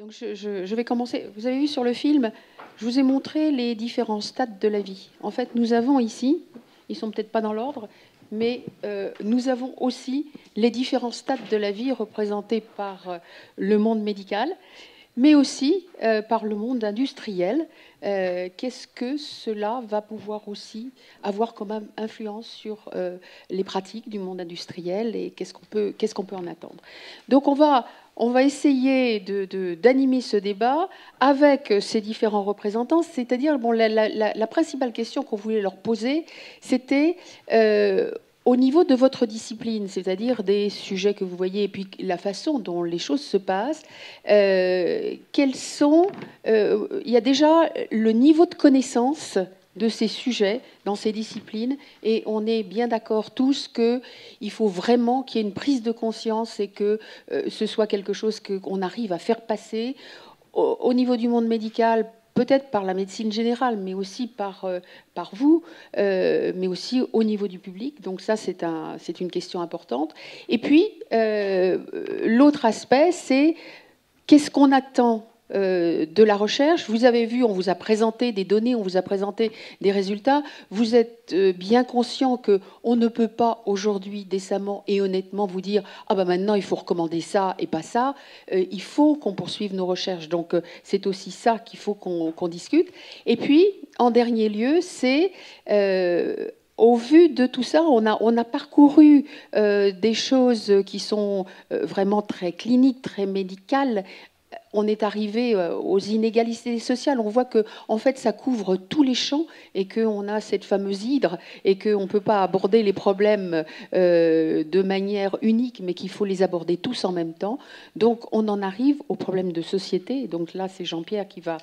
Donc je vais commencer. Vous avez vu sur le film, je vous ai montré les différents stades de la vie. En fait, nous avons ici, ils sont peut-être pas dans l'ordre, mais nous avons aussi les différents stades de la vie représentés par le monde médical, mais aussi par le monde industriel. Qu'est-ce que cela va pouvoir aussi avoir comme influence sur les pratiques du monde industriel et qu'est-ce qu'on peut en attendre. Donc on va essayer d'animer ce débat avec ces différents représentants, c'est-à-dire bon, la principale question qu'on voulait leur poser, c'était au niveau de votre discipline, c'est-à-dire des sujets que vous voyez et puis la façon dont les choses se passent, quels sont, il y a déjà le niveau de connaissance de ces sujets dans ces disciplines et on est bien d'accord tous qu'il faut vraiment qu'il y ait une prise de conscience et que ce soit quelque chose qu'on arrive à faire passer au niveau du monde médical, peut-être par la médecine générale, mais aussi par vous, mais aussi au niveau du public. Donc ça, c'est une question importante. Et puis, l'autre aspect, c'est qu'est-ce qu'on attend de la recherche. Vous avez vu, on vous a présenté des données, on vous a présenté des résultats. Vous êtes bien conscient qu'on ne peut pas aujourd'hui décemment et honnêtement vous dire « Ah ben maintenant, il faut recommander ça et pas ça ». Il faut qu'on poursuive nos recherches. Donc, c'est aussi ça qu'il faut qu'on discute. Et puis, en dernier lieu, c'est... au vu de tout ça, on a parcouru des choses qui sont vraiment très cliniques, très médicales. On est arrivé aux inégalités sociales. On voit que, en fait, ça couvre tous les champs et qu'on a cette fameuse hydre et qu'on ne peut pas aborder les problèmes de manière unique, mais qu'il faut les aborder tous en même temps. Donc, on en arrive aux problèmes de société. Donc là, c'est Jean-Pierre qui va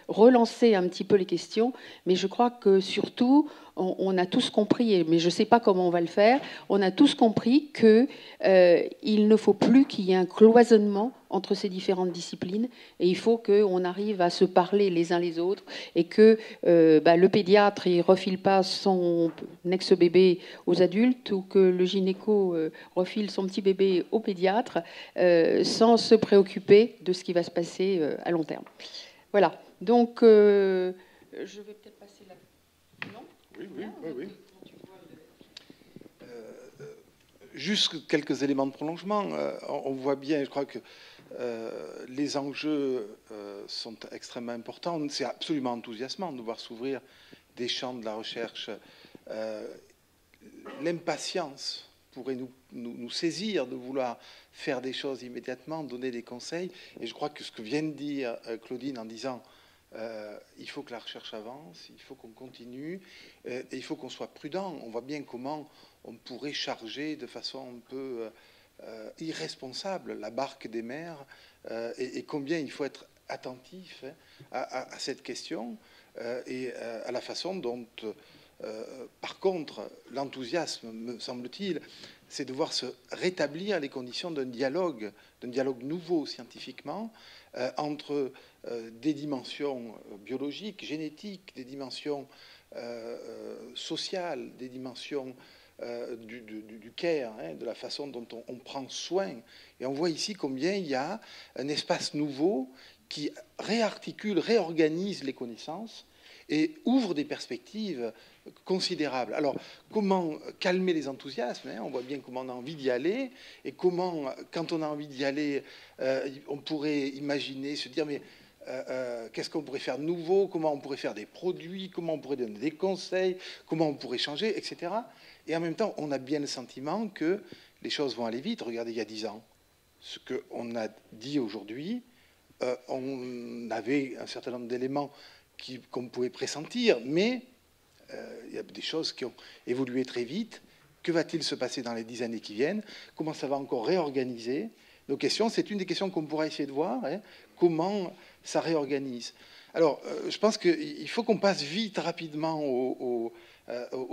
relancer un petit peu les questions. Mais je crois que surtout, on a tous compris, mais je ne sais pas comment on va le faire, on a tous compris qu'il ne faut plus qu'il y ait un cloisonnement entre ces différentes disciplines et il faut qu'on arrive à se parler les uns les autres et que le pédiatre ne refile pas son ex-bébé aux adultes ou que le gynéco refile son petit bébé au pédiatre sans se préoccuper de ce qui va se passer à long terme. Voilà, donc je vais peut-être passer la... Non ? Oui. Juste quelques éléments de prolongement. On voit bien, je crois que les enjeux sont extrêmement importants. C'est absolument enthousiasmant de voir s'ouvrir des champs de la recherche. L'impatience pourrait nous saisir de vouloir faire des choses immédiatement, donner des conseils. Et je crois que ce que vient de dire Claudine en disant il faut que la recherche avance, il faut qu'on continue, et il faut qu'on soit prudent. On voit bien comment on pourrait charger de façon un peu irresponsable la barque des mers et combien il faut être attentif à cette question et à la façon dont, par contre, l'enthousiasme, me semble-t-il, c'est de voir se rétablir les conditions d'un dialogue nouveau scientifiquement entre des dimensions biologiques, génétiques, des dimensions sociales, des dimensions du care, de la façon dont on prend soin. Et on voit ici combien il y a un espace nouveau qui réarticule, réorganise les connaissances et ouvre des perspectives considérables. Alors, comment calmer les enthousiasmes, on voit bien comment on a envie d'y aller, et comment, quand on a envie d'y aller, on pourrait imaginer, se dire, mais qu'est-ce qu'on pourrait faire de nouveau, comment on pourrait faire des produits, comment on pourrait donner des conseils, comment on pourrait changer, etc. Et en même temps, on a bien le sentiment que les choses vont aller vite. Regardez, il y a 10 ans, ce qu'on a dit aujourd'hui, on avait un certain nombre d'éléments qu'on pouvait pressentir, mais il y a des choses qui ont évolué très vite. Que va-t-il se passer dans les 10 années qui viennent? Comment ça va encore réorganiser nos questions? C'est une des questions qu'on pourra essayer de voir. Comment ça réorganise? Alors, je pense qu'il faut qu'on passe vite, rapidement au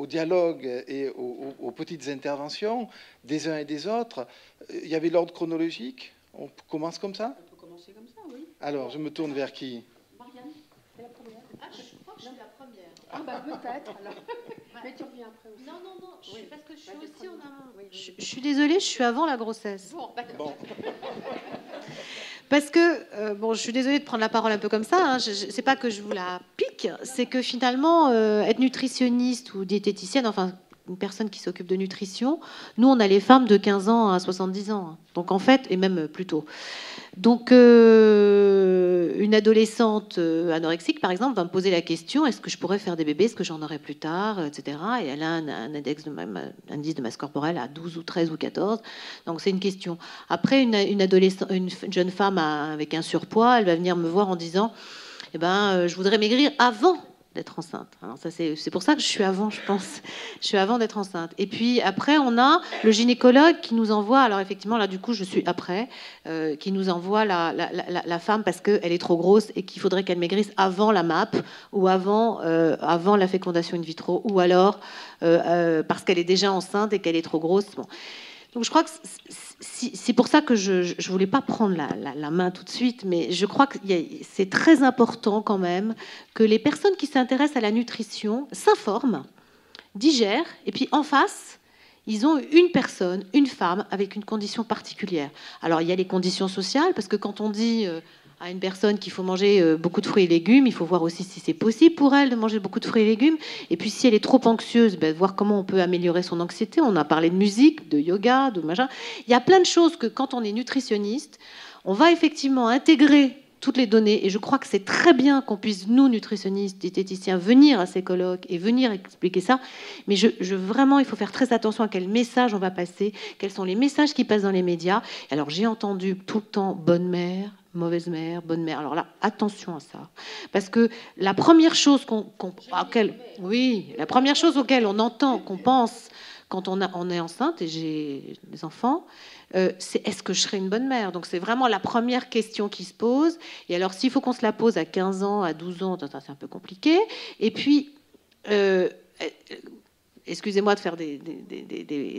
dialogue et aux petites interventions des uns et des autres. Il y avait l'ordre chronologique. On commence comme ça? On peut commencer comme ça, oui. Alors, je me tourne vers qui? Marianne, c'est la première. Ah, je crois que je suis la première. Ah bah peut-être, alors. Mais tu reviens après aussi. Non, Oui. parce que je suis Bah, aussi en amont. oui, oui. Je suis désolée, je suis avant la grossesse. Bon, d'accord. Parce que, bon, je suis désolée de prendre la parole un peu comme ça, hein, c'est pas que je vous la pique, c'est que finalement, être nutritionniste ou diététicienne, enfin, une personne qui s'occupe de nutrition, nous, on a les femmes de 15 ans à 70 ans. Hein. Donc, en fait, et même plus tôt. Donc, une adolescente anorexique, par exemple, va me poser la question, est-ce que je pourrais faire des bébés, est-ce que j'en aurai plus tard, etc. Et elle a un indice de masse corporelle à 12 ou 13 ou 14. Donc, c'est une question. Après, une jeune femme avec un surpoids, elle va venir me voir en disant, eh ben, je voudrais maigrir avant d'être enceinte. Alors ça, c'est pour ça que je suis avant, je pense. Je suis avant d'être enceinte. Et puis après, on a le gynécologue qui nous envoie, alors effectivement, là, du coup, je suis après, qui nous envoie la femme parce qu'elle est trop grosse et qu'il faudrait qu'elle maigrisse avant la MAP ou avant la fécondation in vitro, ou alors parce qu'elle est déjà enceinte et qu'elle est trop grosse. Bon. Donc je crois que c'est pour ça que je ne voulais pas prendre la main tout de suite, mais je crois que c'est très important quand même que les personnes qui s'intéressent à la nutrition s'informent, digèrent, et puis en face, ils ont une personne, une femme, avec une condition particulière. Alors il y a les conditions sociales, parce que quand on dit à une personne qu'il faut manger beaucoup de fruits et légumes, il faut voir aussi si c'est possible pour elle de manger beaucoup de fruits et légumes. Et puis si elle est trop anxieuse, voir comment on peut améliorer son anxiété. On a parlé de musique, de yoga, de machin. Il y a plein de choses que quand on est nutritionniste, on va effectivement intégrer toutes les données. Et je crois que c'est très bien qu'on puisse, nous, nutritionnistes, diététiciens, venir à ces colloques et venir expliquer ça. Mais vraiment, il faut faire très attention à quel message on va passer, quels sont les messages qui passent dans les médias. Alors j'ai entendu tout le temps bonne mère, mauvaise mère, bonne mère. Alors là, attention à ça. Parce que la première chose la première chose auquel on entend, qu'on pense quand on est enceinte, et j'ai des enfants, c'est est-ce que je serai une bonne mère? Donc c'est vraiment la première question qui se pose. Et alors s'il faut qu'on se la pose à 15 ans, à 12 ans, c'est un peu compliqué. Et puis, excusez-moi de faire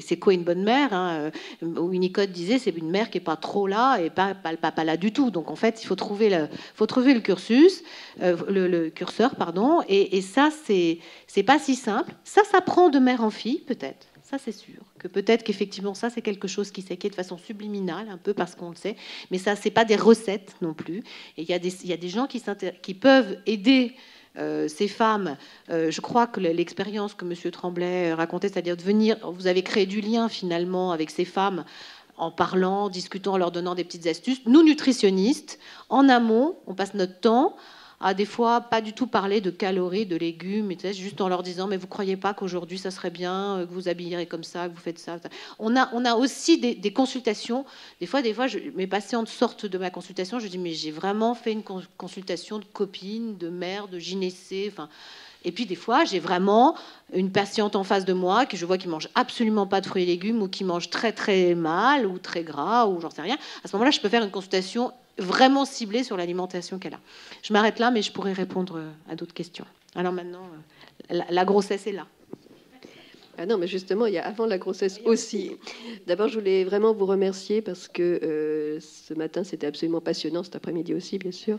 c'est quoi une bonne mère, hein, Winnicott disait c'est une mère qui est pas trop là et pas le papa là du tout. Donc en fait il faut trouver le cursus, le curseur pardon. Et ça c'est pas si simple. Ça s'apprend de mère en fille peut-être. Ça c'est sûr que peut-être qu'effectivement ça c'est quelque chose qui s'acquiert de façon subliminale un peu parce qu'on le sait. Mais ça c'est pas des recettes non plus. Et il y a des gens qui peuvent aider. Ces femmes, je crois que l'expérience que M. Tremblay racontait, c'est-à-dire de venir, vous avez créé du lien finalement avec ces femmes en parlant, en discutant, en leur donnant des petites astuces. Nous, nutritionnistes, en amont, on passe notre temps à des fois pas du tout parler de calories, de légumes, etc., juste en leur disant mais vous croyez pas qu'aujourd'hui ça serait bien, que vous habillerez comme ça, que vous faites ça. On a aussi des consultations. Des fois mes patientes sortent de ma consultation, je dis mais j'ai vraiment fait une consultation de copine, de mère, de gynécée, enfin. Et puis des fois, j'ai vraiment une patiente en face de moi que je vois qui mange absolument pas de fruits et légumes ou qui mange très très mal ou très gras ou j'en sais rien. À ce moment-là, je peux faire une consultation vraiment ciblée sur l'alimentation qu'elle a. Je m'arrête là, mais je pourrais répondre à d'autres questions. Alors maintenant, la grossesse est là. Ah non, mais justement, il y a avant la grossesse aussi. D'abord, je voulais vraiment vous remercier parce que ce matin, c'était absolument passionnant, cet après-midi aussi, bien sûr.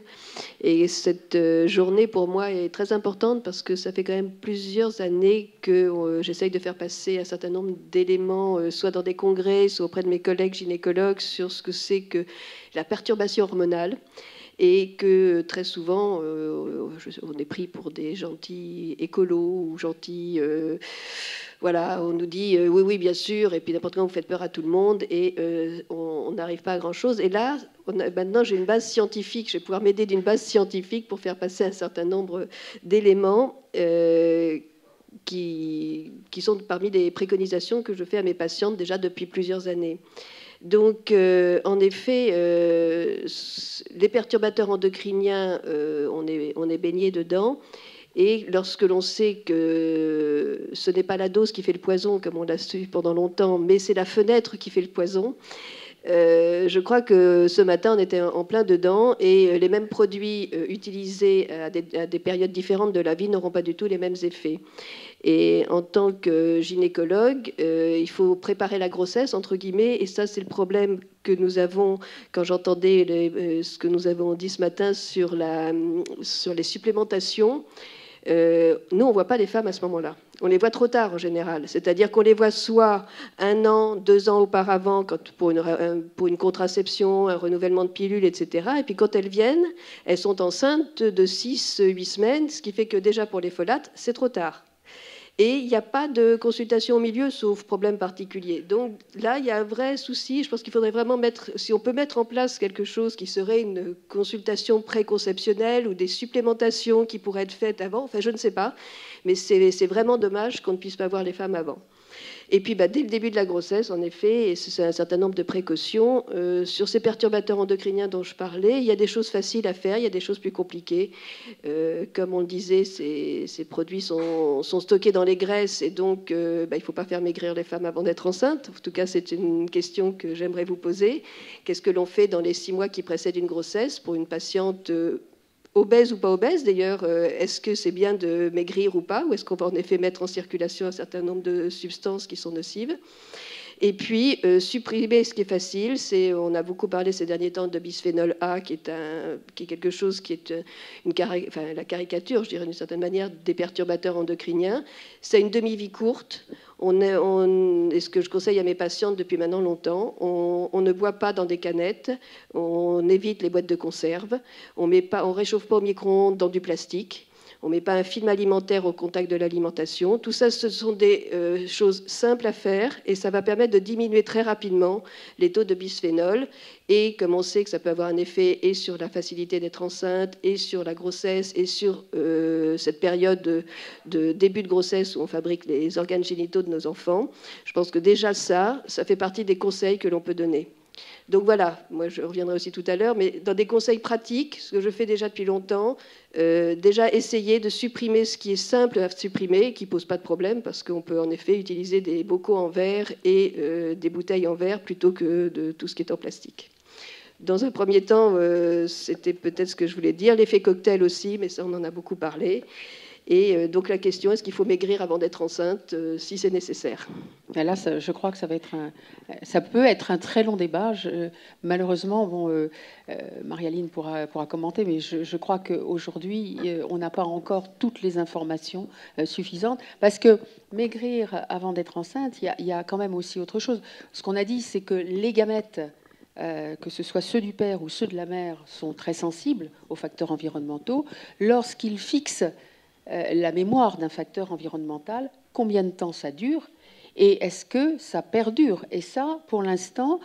Et cette journée, pour moi, est très importante parce que ça fait quand même plusieurs années que j'essaye de faire passer un certain nombre d'éléments, soit dans des congrès, soit auprès de mes collègues gynécologues, sur ce que c'est que la perturbation hormonale. Et que très souvent, on est pris pour des gentils écolos ou gentils... voilà, on nous dit oui, oui, bien sûr, et puis n'importe quand vous faites peur à tout le monde, et on n'arrive pas à grand-chose. Et là, maintenant, j'ai une base scientifique, je vais pouvoir m'aider d'une base scientifique pour faire passer un certain nombre d'éléments qui sont parmi les préconisations que je fais à mes patientes déjà depuis plusieurs années. Donc, en effet, les perturbateurs endocriniens, on est baigné dedans. Et lorsque l'on sait que ce n'est pas la dose qui fait le poison, comme on l'a su pendant longtemps, mais c'est la fenêtre qui fait le poison, je crois que ce matin, on était en plein dedans. Et les mêmes produits utilisés à des périodes différentes de la vie n'auront pas du tout les mêmes effets. Et en tant que gynécologue, il faut préparer la grossesse, entre guillemets, et ça, c'est le problème que nous avons, quand j'entendais ce que nous avons dit ce matin sur les supplémentations. Nous, on ne voit pas les femmes à ce moment-là. On les voit trop tard en général. C'est-à-dire qu'on les voit soit 1 an, 2 ans auparavant pour une contraception, un renouvellement de pilules, etc. Et puis quand elles viennent, elles sont enceintes de 6-8 semaines, ce qui fait que déjà pour les folates, c'est trop tard. Et il n'y a pas de consultation au milieu, sauf problème particulier. Donc là, il y a un vrai souci. Je pense qu'il faudrait vraiment si on peut mettre en place quelque chose qui serait une consultation préconceptionnelle ou des supplémentations qui pourraient être faites avant, enfin je ne sais pas, mais c'est vraiment dommage qu'on ne puisse pas voir les femmes avant. Et puis, dès le début de la grossesse, en effet, et c'est un certain nombre de précautions. Sur ces perturbateurs endocriniens dont je parlais, il y a des choses faciles à faire, il y a des choses plus compliquées. Comme on le disait, ces produits sont stockés dans les graisses, et donc il ne faut pas faire maigrir les femmes avant d'être enceintes. En tout cas, c'est une question que j'aimerais vous poser. Qu'est-ce que l'on fait dans les 6 mois qui précèdent une grossesse pour une patiente obèse ou pas obèse, d'ailleurs, est-ce que c'est bien de maigrir ou pas, ou est-ce qu'on va en effet mettre en circulation un certain nombre de substances qui sont nocives? Et puis, supprimer ce qui est facile, on a beaucoup parlé ces derniers temps de bisphénol A, qui est quelque chose qui est la caricature, je dirais d'une certaine manière, des perturbateurs endocriniens. C'est une demi-vie courte. Et ce que je conseille à mes patientes depuis maintenant longtemps, on ne boit pas dans des canettes, on évite les boîtes de conserve, on réchauffe pas au micro-ondes dans du plastique. On ne met pas un film alimentaire au contact de l'alimentation. Tout ça, ce sont des choses simples à faire et ça va permettre de diminuer très rapidement les taux de bisphénol. Et comme on sait que ça peut avoir un effet et sur la facilité d'être enceinte et sur la grossesse et sur cette période de début de grossesse où on fabrique les organes génitaux de nos enfants, je pense que déjà ça fait partie des conseils que l'on peut donner. Donc voilà, moi je reviendrai aussi tout à l'heure, mais dans des conseils pratiques, ce que je fais déjà depuis longtemps, déjà essayer de supprimer ce qui est simple à supprimer, qui ne pose pas de problème, parce qu'on peut en effet utiliser des bocaux en verre et des bouteilles en verre plutôt que de tout ce qui est en plastique. Dans un premier temps, c'était peut-être ce que je voulais dire, l'effet cocktail aussi, mais ça on en a beaucoup parlé. Et donc la question, est-ce qu'il faut maigrir avant d'être enceinte, si c'est nécessaire? Là, je crois que ça peut être un très long débat. Malheureusement, Marie-Aline pourra commenter, mais je crois qu'aujourd'hui, on n'a pas encore toutes les informations suffisantes. Parce que maigrir avant d'être enceinte, il y a quand même aussi autre chose. Ce qu'on a dit, c'est que les gamètes, que ce soit ceux du père ou ceux de la mère, sont très sensibles aux facteurs environnementaux. Lorsqu'ils fixent la mémoire d'un facteur environnemental, combien de temps ça dure et est-ce que ça perdure? Et ça, pour l'instant,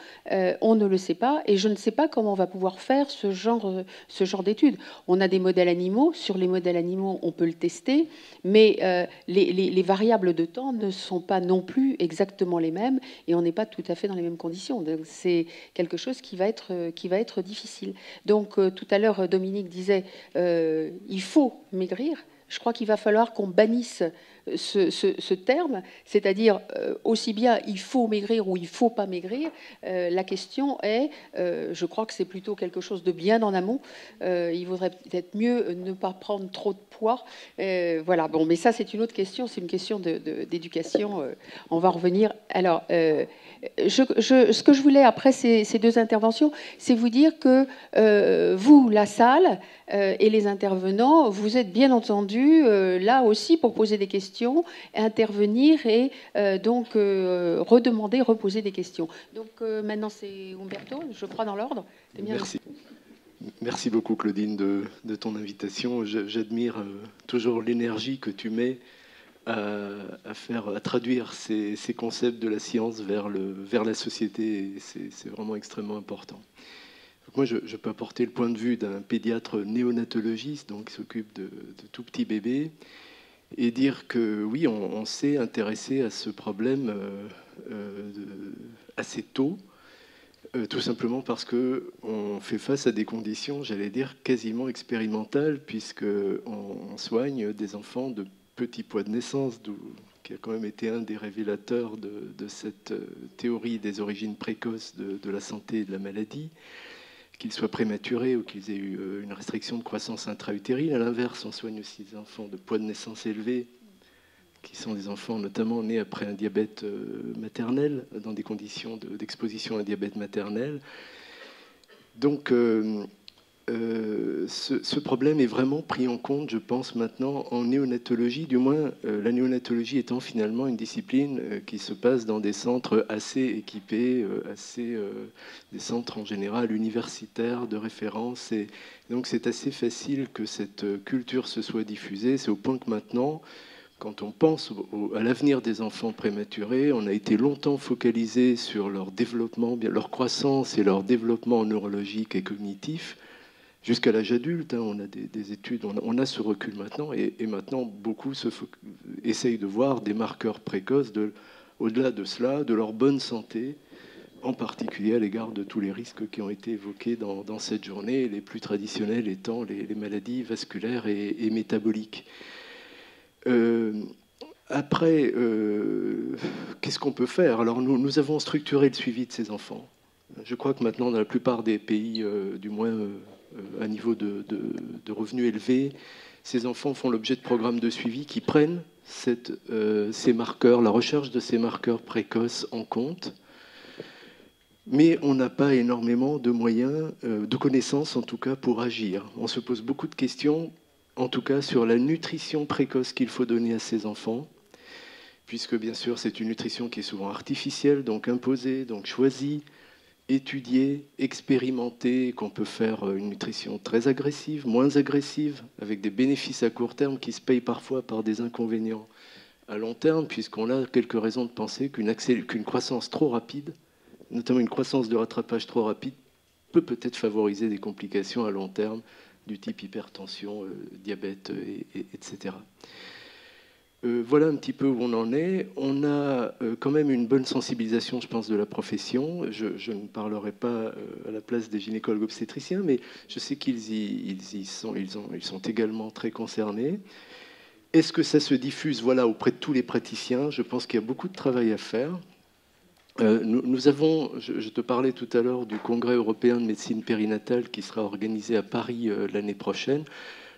on ne le sait pas et je ne sais pas comment on va pouvoir faire ce genre d'études. On a des modèles animaux. Sur les modèles animaux, on peut le tester, mais les variables de temps ne sont pas non plus exactement les mêmes et on n'est pas tout à fait dans les mêmes conditions. Donc, c'est quelque chose qui va être difficile. Donc, tout à l'heure, Dominique disait il faut maigrir. Je crois qu'il va falloir qu'on bannisse ce terme, c'est-à-dire aussi bien il faut maigrir ou il ne faut pas maigrir. La question est, je crois que c'est plutôt quelque chose de bien en amont. Il vaudrait peut-être mieux ne pas prendre trop de poids. Voilà, bon, mais ça c'est une autre question, c'est une question d'éducation. On va revenir. Alors, ce que je voulais après ces deux interventions, c'est vous dire que vous, la salle et les intervenants, vous êtes bien entendu là aussi pour poser des questions, intervenir et donc redemander, reposer des questions. Donc maintenant c'est Umberto, je crois dans l'ordre. Merci. Merci beaucoup Claudine de ton invitation. J'admire toujours l'énergie que tu mets à traduire ces concepts de la science vers la société. C'est vraiment extrêmement important. Donc moi, je peux apporter le point de vue d'un pédiatre néonatologiste, donc qui s'occupe de tout petits bébés, et dire que oui, on s'est intéressé à ce problème assez tôt, tout simplement parce qu'on fait face à des conditions, j'allais dire, quasiment expérimentales, puisqu'on soigne des enfants de petit poids de naissance, qui a quand même été un des révélateurs de cette théorie des origines précoces de la santé et de la maladie, qu'ils soient prématurés ou qu'ils aient eu une restriction de croissance intra-utérine. À l'inverse, on soigne aussi des enfants de poids de naissance élevé, qui sont des enfants notamment nés après un diabète maternel, dans des conditions d'exposition à un diabète maternel. Donc, ce problème est vraiment pris en compte, je pense, maintenant en néonatologie, du moins la néonatologie étant finalement une discipline qui se passe dans des centres assez équipés, des centres en général universitaires de référence. Et donc c'est assez facile que cette culture se soit diffusée. C'est au point que maintenant, quand on pense à l'avenir des enfants prématurés, on a été longtemps focalisé sur leur développement, leur croissance et leur développement neurologique et cognitif. Jusqu'à l'âge adulte, hein, on a des études, on a ce recul maintenant, et maintenant beaucoup essayent de voir des marqueurs précoces, au-delà de cela, de leur bonne santé, en particulier à l'égard de tous les risques qui ont été évoqués dans cette journée, les plus traditionnels étant les maladies vasculaires et métaboliques. Après, qu'est-ce qu'on peut faire? Alors nous avons structuré le suivi de ces enfants. Je crois que maintenant, dans la plupart des pays, du moins à niveau de revenus élevés, ces enfants font l'objet de programmes de suivi qui prennent ces marqueurs, la recherche de ces marqueurs précoces en compte. Mais on n'a pas énormément de moyens, de connaissances en tout cas, pour agir. On se pose beaucoup de questions, en tout cas sur la nutrition précoce qu'il faut donner à ces enfants, puisque bien sûr c'est une nutrition qui est souvent artificielle, donc imposée, donc choisie, étudier, expérimenter, qu'on peut faire une nutrition très agressive, moins agressive, avec des bénéfices à court terme qui se payent parfois par des inconvénients à long terme, puisqu'on a quelques raisons de penser qu'une croissance trop rapide, notamment une croissance de rattrapage trop rapide, peut-être favoriser des complications à long terme du type hypertension, diabète, etc. Voilà un petit peu où on en est. On a quand même une bonne sensibilisation, je pense, de la profession. Je ne parlerai pas à la place des gynécologues obstétriciens, mais je sais qu'ils sont également très concernés. Est-ce que ça se diffuse auprès de tous les praticiens? Je pense qu'il y a beaucoup de travail à faire. Nous avons, je te parlais tout à l'heure du Congrès européen de médecine périnatale qui sera organisé à Paris l'année prochaine.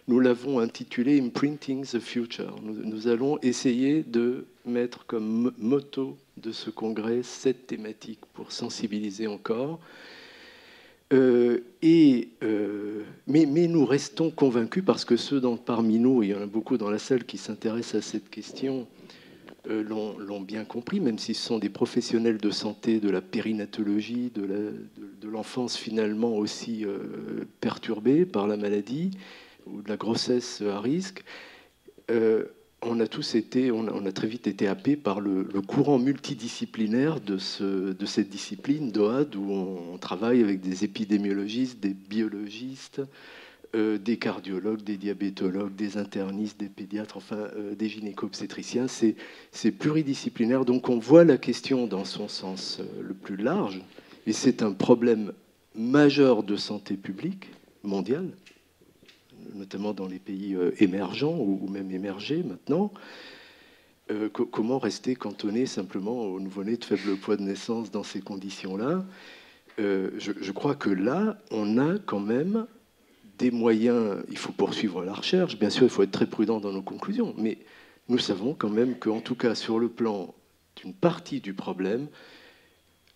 Nous l'avons intitulé Imprinting the Future. Nous allons essayer de mettre comme motto de ce congrès cette thématique pour sensibiliser encore. Mais nous restons convaincus, parce que ceux parmi nous, il y en a beaucoup dans la salle qui s'intéressent à cette question, l'ont bien compris, même s'ils sont des professionnels de santé, de la périnatologie, de l'enfance finalement aussi perturbée par la maladie, ou de la grossesse à risque. On a très vite été happés par le courant multidisciplinaire de cette discipline d'OAD, où on travaille avec des épidémiologistes, des biologistes, des cardiologues, des diabétologues, des internistes, des pédiatres, enfin des gynéco-obstétriciens. C'est pluridisciplinaire, donc on voit la question dans son sens le plus large, et c'est un problème majeur de santé publique mondiale, notamment dans les pays émergents ou même émergés maintenant. Comment rester cantonné simplement au nouveau-né de faible poids de naissance dans ces conditions-là? Je crois que là, on a quand même des moyens. Il faut poursuivre la recherche, bien sûr, il faut être très prudent dans nos conclusions, mais nous savons quand même qu'en tout cas, sur le plan d'une partie du problème,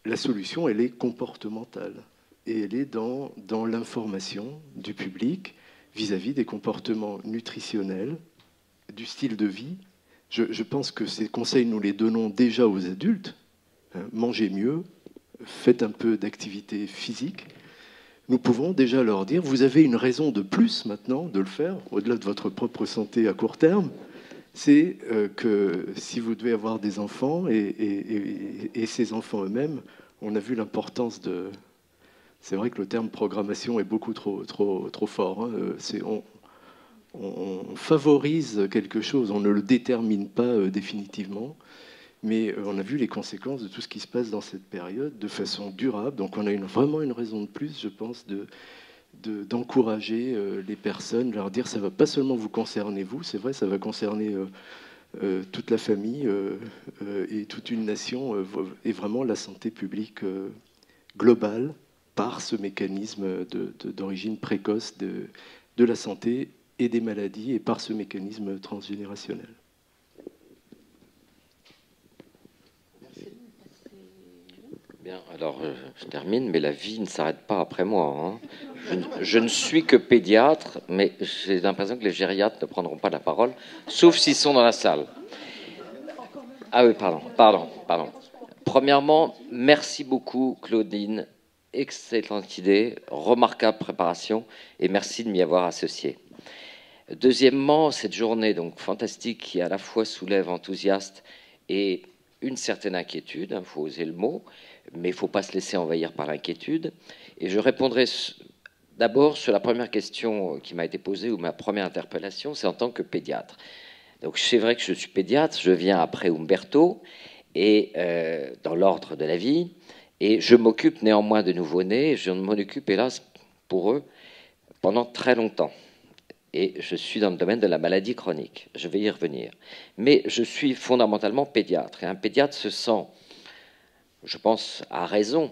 la solution, elle est comportementale. Et elle est dans l'information du public vis-à-vis des comportements nutritionnels, du style de vie. Je pense que ces conseils, nous les donnons déjà aux adultes. Mangez mieux, faites un peu d'activité physique. Nous pouvons déjà leur dire, vous avez une raison de plus maintenant de le faire, au-delà de votre propre santé à court terme, c'est que si vous devez avoir des enfants et ces enfants eux-mêmes, on a vu l'importance de... C'est vrai que le terme programmation est beaucoup trop fort. Hein. On favorise quelque chose, on ne le détermine pas définitivement, mais on a vu les conséquences de tout ce qui se passe dans cette période de façon durable. Donc on a vraiment une raison de plus, je pense, d'encourager les personnes, leur dire ça ne va pas seulement vous concerner vous, c'est vrai, ça va concerner toute la famille et toute une nation, et vraiment la santé publique globale, par ce mécanisme d'origine précoce de la santé et des maladies, et par ce mécanisme transgénérationnel. Bien. Bien, alors je termine, mais la vie ne s'arrête pas après moi. Hein. Je ne suis que pédiatre, mais j'ai l'impression que les gériatres ne prendront pas la parole, sauf s'ils sont dans la salle. Ah oui, pardon. Premièrement, merci beaucoup, Claudine. Excellente idée, remarquable préparation, et merci de m'y avoir associé. Deuxièmement, cette journée donc fantastique qui à la fois soulève enthousiasme et une certaine inquiétude, il faut oser le mot, mais il ne faut pas se laisser envahir par l'inquiétude. Et je répondrai d'abord sur la première question qui m'a été posée, ou ma première interpellation, c'est en tant que pédiatre. Donc c'est vrai que je suis pédiatre, je viens après Umberto, et dans l'ordre de la vie, et je m'occupe néanmoins de nouveau-nés, et je m'en occupe, hélas, pour eux, pendant très longtemps. Et je suis dans le domaine de la maladie chronique. Je vais y revenir. Mais je suis fondamentalement pédiatre. Et un pédiatre se sent, je pense, à raison,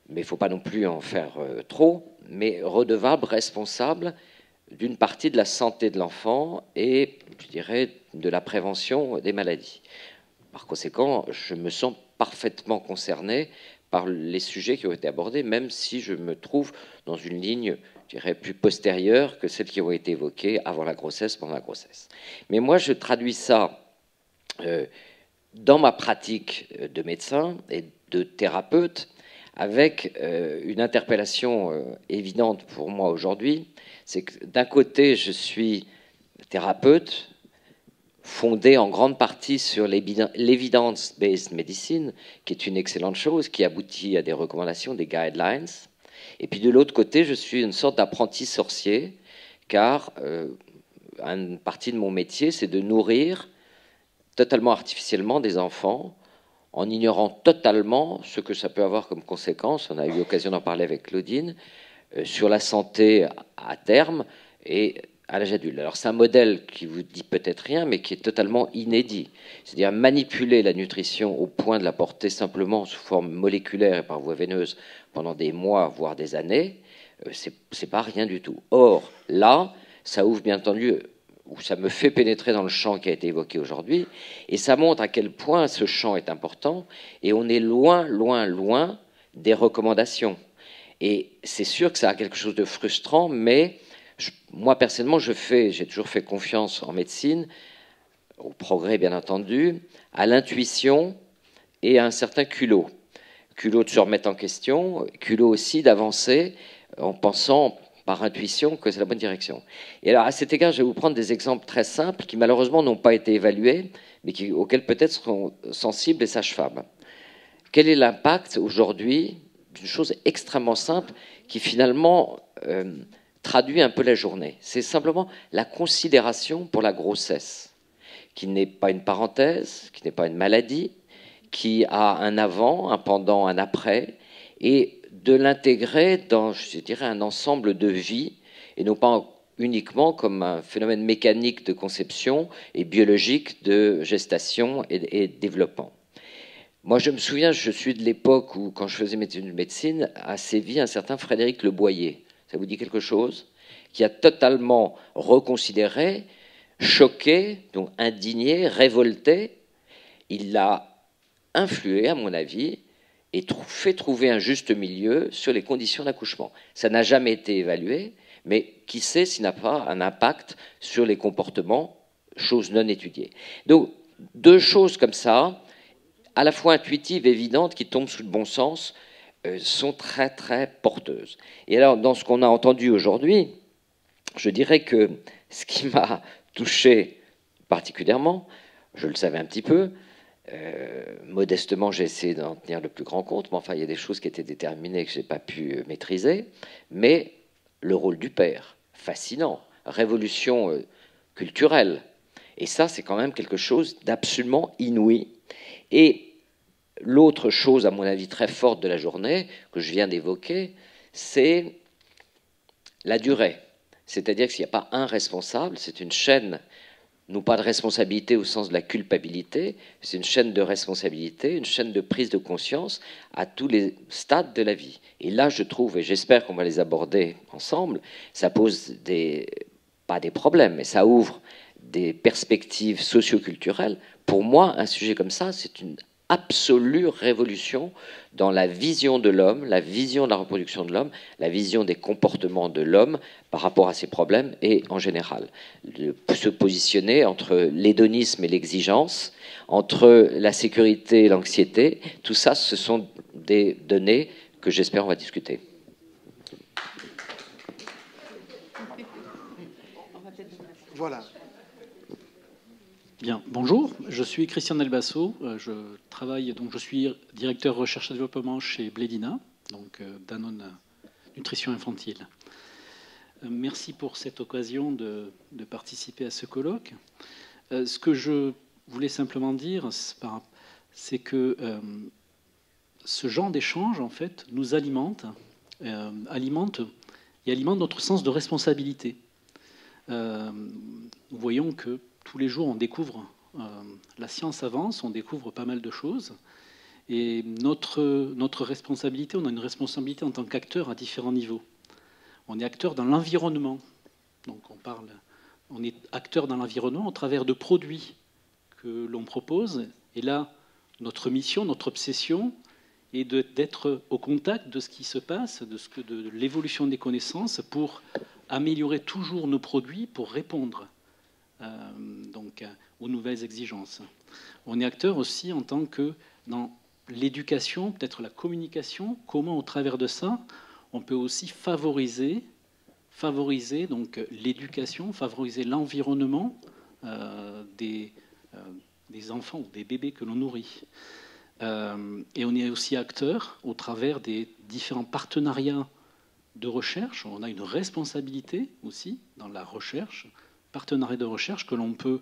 mais il ne faut pas non plus en faire trop, mais redevable, responsable d'une partie de la santé de l'enfant et, je dirais, de la prévention des maladies. Par conséquent, je me sens parfaitement concerné par les sujets qui ont été abordés, même si je me trouve dans une ligne, je dirais, plus postérieure que celles qui ont été évoquées avant la grossesse, pendant la grossesse. Mais moi, je traduis ça dans ma pratique de médecin et de thérapeute avec une interpellation évidente pour moi aujourd'hui. C'est que d'un côté, je suis thérapeute, fondé en grande partie sur l'evidence-based medicine, qui est une excellente chose, qui aboutit à des recommandations, des guidelines. Et puis de l'autre côté, je suis une sorte d'apprenti sorcier, car une partie de mon métier, c'est de nourrir totalement artificiellement des enfants, en ignorant totalement ce que ça peut avoir comme conséquence. On a eu l'occasion d'en parler avec Claudine, sur la santé à terme et à l'âge adulte. Alors c'est un modèle qui vous dit peut-être rien, mais qui est totalement inédit. C'est-à-dire manipuler la nutrition au point de la porter simplement sous forme moléculaire et par voie veineuse pendant des mois, voire des années, c'est pas rien du tout. Or, là, ça ouvre bien entendu, ou ça me fait pénétrer dans le champ qui a été évoqué aujourd'hui, et ça montre à quel point ce champ est important, et on est loin, loin, loin des recommandations. Et c'est sûr que ça a quelque chose de frustrant, mais moi, personnellement, j'ai toujours fait confiance en médecine, au progrès, bien entendu, à l'intuition et à un certain culot. Culot de se remettre en question, culot aussi d'avancer en pensant par intuition que c'est la bonne direction. Et alors, à cet égard, je vais vous prendre des exemples très simples qui, malheureusement, n'ont pas été évalués, mais auxquels peut-être seront sensibles les sages-femmes. Quel est l'impact aujourd'hui d'une chose extrêmement simple qui, finalement, traduit un peu la journée? C'est simplement la considération pour la grossesse, qui n'est pas une parenthèse, qui n'est pas une maladie, qui a un avant, un pendant, un après, et de l'intégrer dans, je dirais, un ensemble de vie, et non pas uniquement comme un phénomène mécanique de conception et biologique de gestation et de développement. Moi, je me souviens, je suis de l'époque où, quand je faisais mes études de médecine, a sévi un certain Frédéric Le Boyer. Ça vous dit quelque chose? Qui a totalement reconsidéré, choqué, donc indigné, révolté. Il l'a influé, à mon avis, et fait trouver un juste milieu sur les conditions d'accouchement. Ça n'a jamais été évalué, mais qui sait s'il n'a pas un impact sur les comportements, chose non étudiée. Donc, deux choses comme ça, à la fois intuitives et évidentes, qui tombent sous le bon sens, sont très, très porteuses. Et alors, dans ce qu'on a entendu aujourd'hui, je dirais que ce qui m'a touché particulièrement, je le savais un petit peu, modestement, j'ai essayé d'en tenir le plus grand compte, mais enfin, il y a des choses qui étaient déterminées que je n'ai pas pu maîtriser, mais le rôle du père, fascinant, révolution culturelle. Et ça, c'est quand même quelque chose d'absolument inouï. Et l'autre chose, à mon avis, très forte de la journée, que je viens d'évoquer, c'est la durée. C'est-à-dire que s'il n'y a pas un responsable, c'est une chaîne, non pas de responsabilité au sens de la culpabilité, c'est une chaîne de responsabilité, une chaîne de prise de conscience à tous les stades de la vie. Et là, je trouve, et j'espère qu'on va les aborder ensemble, ça pose pas des problèmes, mais ça ouvre des perspectives socio-culturelles. Pour moi, un sujet comme ça, c'est une absolue révolution dans la vision de l'homme, la vision de la reproduction de l'homme, la vision des comportements de l'homme par rapport à ses problèmes et en général. Se positionner entre l'hédonisme et l'exigence, entre la sécurité et l'anxiété, tout ça, ce sont des données que j'espère on va discuter. Voilà. Bien, bonjour, je suis Christian Delbasso, je suis directeur recherche et développement chez Blédina, donc Danone Nutrition Infantile. Merci pour cette occasion de participer à ce colloque. Ce que je voulais simplement dire, c'est que ce genre d'échange, en fait, nous alimente notre sens de responsabilité. Nous voyons que tous les jours, on découvre, la science avance, on découvre pas mal de choses. Et notre responsabilité, on a une responsabilité en tant qu'acteur à différents niveaux. On est acteur dans l'environnement. Donc on est acteur dans l'environnement au travers de produits que l'on propose. Et là, notre mission, notre obsession est d'être au contact de ce qui se passe, de l'évolution des connaissances pour améliorer toujours nos produits pour répondre aux nouvelles exigences. On est acteur aussi en tant que dans l'éducation, peut-être la communication, comment au travers de ça, on peut aussi favoriser donc l'éducation, favoriser l'environnement des enfants ou des bébés que l'on nourrit. Et on est aussi acteur au travers des différents partenariats de recherche. On a une responsabilité aussi dans la recherche, partenariat de recherche que l'on peut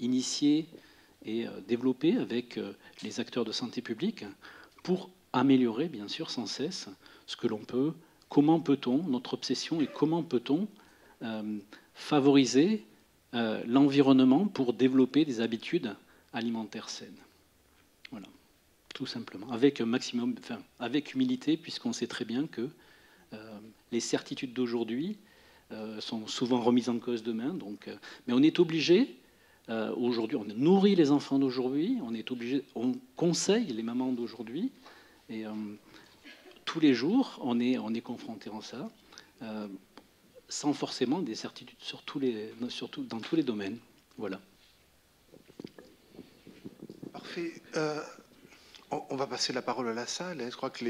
initier et développer avec les acteurs de santé publique pour améliorer, bien sûr, sans cesse ce que l'on peut, comment peut-on, notre obsession et comment peut-on favoriser l'environnement pour développer des habitudes alimentaires saines. Voilà, tout simplement, avec humilité, puisqu'on sait très bien que les certitudes d'aujourd'hui sont souvent remises en cause demain. Mais on est obligé, aujourd'hui, on nourrit les enfants d'aujourd'hui, on conseille les mamans d'aujourd'hui, et tous les jours, on est confronté à ça, sans forcément des certitudes dans tous les domaines. Voilà. Parfait. On va passer la parole à la salle. Je crois que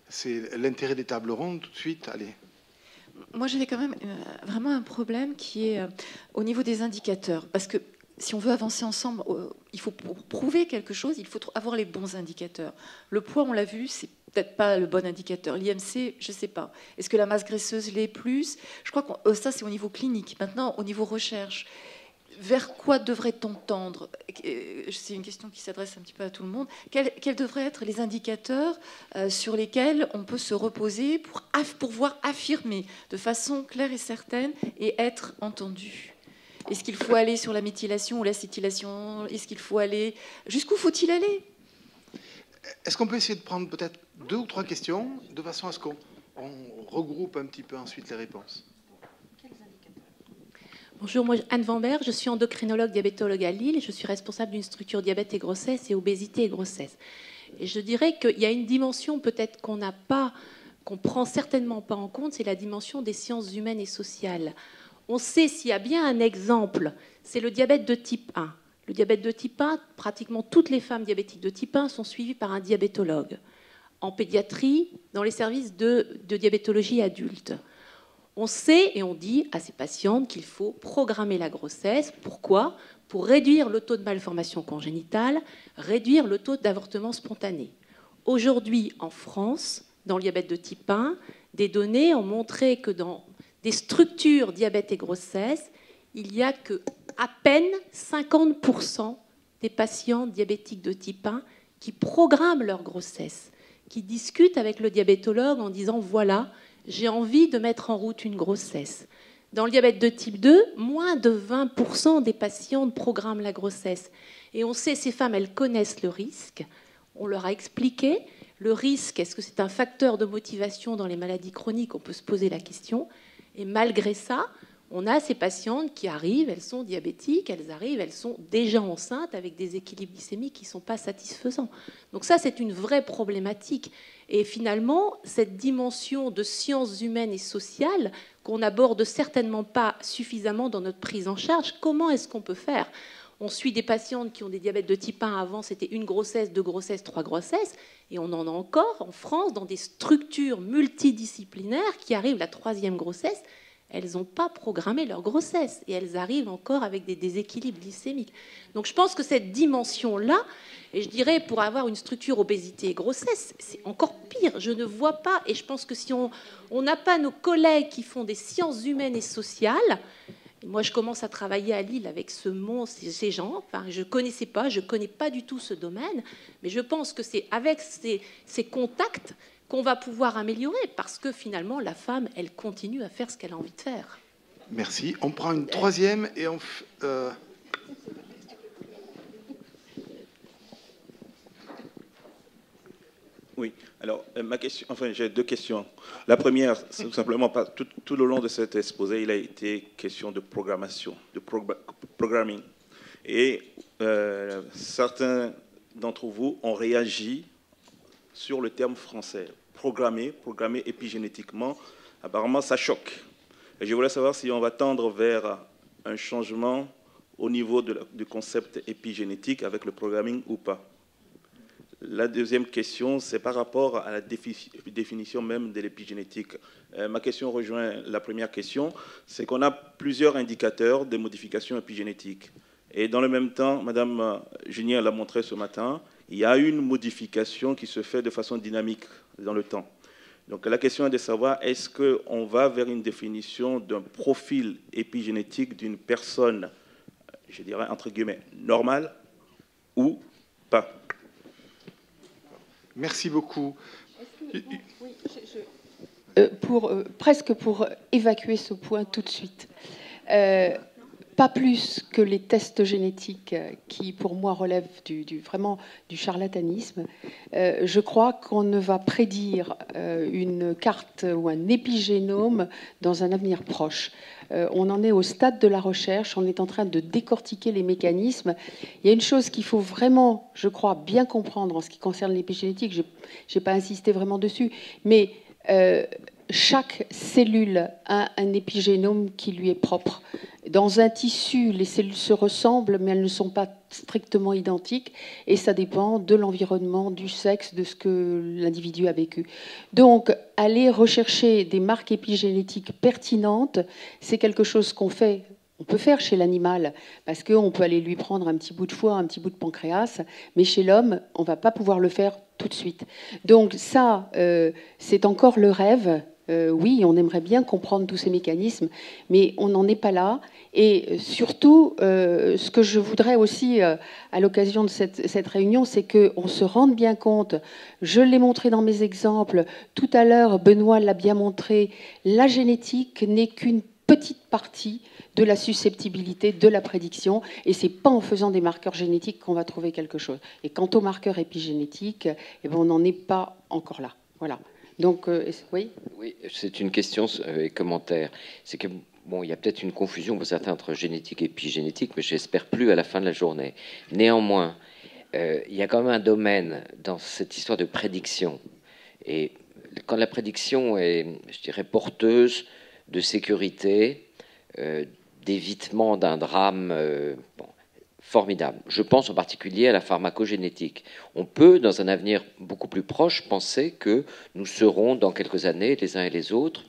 c'est l'intérêt des tables rondes tout de suite. Allez. Moi, j'avais quand même vraiment un problème qui est au niveau des indicateurs. Parce que si on veut avancer ensemble, il faut pour prouver quelque chose, il faut avoir les bons indicateurs. Le poids, on l'a vu, c'est peut-être pas le bon indicateur. L'IMC, je ne sais pas. Est-ce que la masse graisseuse l'est plus? Je crois que ça, c'est au niveau clinique. Maintenant, au niveau recherche, vers quoi devrait-on tendre? C'est une question qui s'adresse un petit peu à tout le monde. Quels devraient être les indicateurs sur lesquels on peut se reposer pour pouvoir affirmer de façon claire et certaine et être entendu? Est-ce qu'il faut aller sur la méthylation ou l'acétylation? Est-ce qu'il faut aller... Jusqu'où faut-il aller? Est-ce qu'on peut essayer de prendre peut-être 2 ou 3 questions de façon à ce qu'on regroupe un petit peu ensuite les réponses? Bonjour, moi Anne Vambert, je suis endocrinologue diabétologue à Lille et je suis responsable d'une structure diabète et grossesse et obésité et grossesse. Et je dirais qu'il y a une dimension peut-être qu'on prend certainement pas en compte, c'est la dimension des sciences humaines et sociales. On sait s'il y a bien un exemple, c'est le diabète de type 1. Le diabète de type 1, pratiquement toutes les femmes diabétiques de type 1 sont suivies par un diabétologue. En pédiatrie, dans les services de diabétologie adulte. On sait et on dit à ces patientes qu'il faut programmer la grossesse. Pourquoi? Pour réduire le taux de malformation congénitale, réduire le taux d'avortement spontané. Aujourd'hui, en France, dans le diabète de type 1, des données ont montré que dans des structures diabète et grossesse, il n'y a que à peine 50% des patients diabétiques de type 1 qui programment leur grossesse, qui discutent avec le diabétologue en disant « voilà, j'ai envie de mettre en route une grossesse ». Dans le diabète de type 2, moins de 20% des patientes programment la grossesse. Et on sait, ces femmes, elles connaissent le risque. On leur a expliqué le risque. Est-ce que c'est un facteur de motivation dans les maladies chroniques? On peut se poser la question. Et malgré ça, On a ces patientes qui arrivent, elles sont diabétiques, elles sont déjà enceintes avec des équilibres glycémiques qui ne sont pas satisfaisants. Donc ça, c'est une vraie problématique. Et finalement, cette dimension de sciences humaines et sociales qu'on n'aborde certainement pas suffisamment dans notre prise en charge, comment est-ce qu'on peut faire ? On suit des patientes qui ont des diabètes de type 1. Avant, c'était 1 grossesse, 2 grossesses, 3 grossesses. Et on en a encore en France dans des structures multidisciplinaires qui arrivent la 3e grossesse. Elles n'ont pas programmé leur grossesse et elles arrivent encore avec des déséquilibres glycémiques. Donc je pense que cette dimension-là, et je dirais pour avoir une structure obésité et grossesse, c'est encore pire. Je ne vois pas, et je pense que si on n'a pas nos collègues qui font des sciences humaines et sociales, et moi je commence à travailler à Lille avec ces gens, enfin, je ne connais pas du tout ce domaine, mais je pense que c'est avec ces contacts qu'on va pouvoir améliorer, parce que finalement, la femme, elle continue à faire ce qu'elle a envie de faire. Merci. On prend une troisième et on... Oui, alors ma question, enfin j'ai 2 questions. La première, c'est tout simplement, tout le long de cet exposé, il a été question de programmation, de programming. Et certains d'entre vous ont réagi sur le terme français. Programmer épigénétiquement, apparemment ça choque. Et je voulais savoir si on va tendre vers un changement au niveau du concept épigénétique avec le programming ou pas. La deuxième question, c'est par rapport à la définition même de l'épigénétique. Ma question rejoint la première question, c'est qu'on a plusieurs indicateurs de modification épigénétique. Et dans le même temps, Madame Junier l'a montré ce matin, il y a une modification qui se fait de façon dynamique dans le temps. Donc la question est de savoir, est-ce qu'on va vers une définition d'un profil épigénétique d'une personne, je dirais entre guillemets, normale ou pas? Merci beaucoup. Presque pour évacuer ce point tout de suite. Pas plus que les tests génétiques qui, pour moi, relèvent vraiment du charlatanisme. Je crois qu'on ne va prédire une carte ou un épigénome dans un avenir proche. On en est au stade de la recherche, on est en train de décortiquer les mécanismes. Il y a une chose qu'il faut vraiment, je crois, bien comprendre en ce qui concerne l'épigénétique, je n'ai pas insisté vraiment dessus, mais chaque cellule a un épigénome qui lui est propre. Dans un tissu, les cellules se ressemblent, mais elles ne sont pas strictement identiques, et ça dépend de l'environnement, du sexe, de ce que l'individu a vécu. Donc, aller rechercher des marques épigénétiques pertinentes, c'est quelque chose qu'on peut faire chez l'animal, parce qu'on peut aller lui prendre un petit bout de foie, un petit bout de pancréas, mais chez l'homme, on ne va pas pouvoir le faire tout de suite. Donc ça, c'est encore le rêve. Oui, on aimerait bien comprendre tous ces mécanismes, mais on n'en est pas là. Et surtout, ce que je voudrais aussi, à l'occasion de cette réunion, c'est qu'on se rende bien compte, je l'ai montré dans mes exemples, tout à l'heure, Benoît l'a bien montré, la génétique n'est qu'une petite partie de la susceptibilité, de la prédiction, et c'est pas en faisant des marqueurs génétiques qu'on va trouver quelque chose. Et quant aux marqueurs épigénétiques, eh ben, on n'en est pas encore là. Voilà. Donc, oui. Oui, c'est une question et commentaire. C'est que bon, il y a peut-être une confusion pour certains entre génétique et épigénétique, mais j'espère plus à la fin de la journée. Néanmoins, il y a quand même un domaine dans cette histoire de prédiction. Et quand la prédiction est, je dirais, porteuse de sécurité, d'évitement d'un drame formidable. Je pense en particulier à la pharmacogénétique. On peut, dans un avenir beaucoup plus proche, penser que nous serons, dans quelques années, les uns et les autres,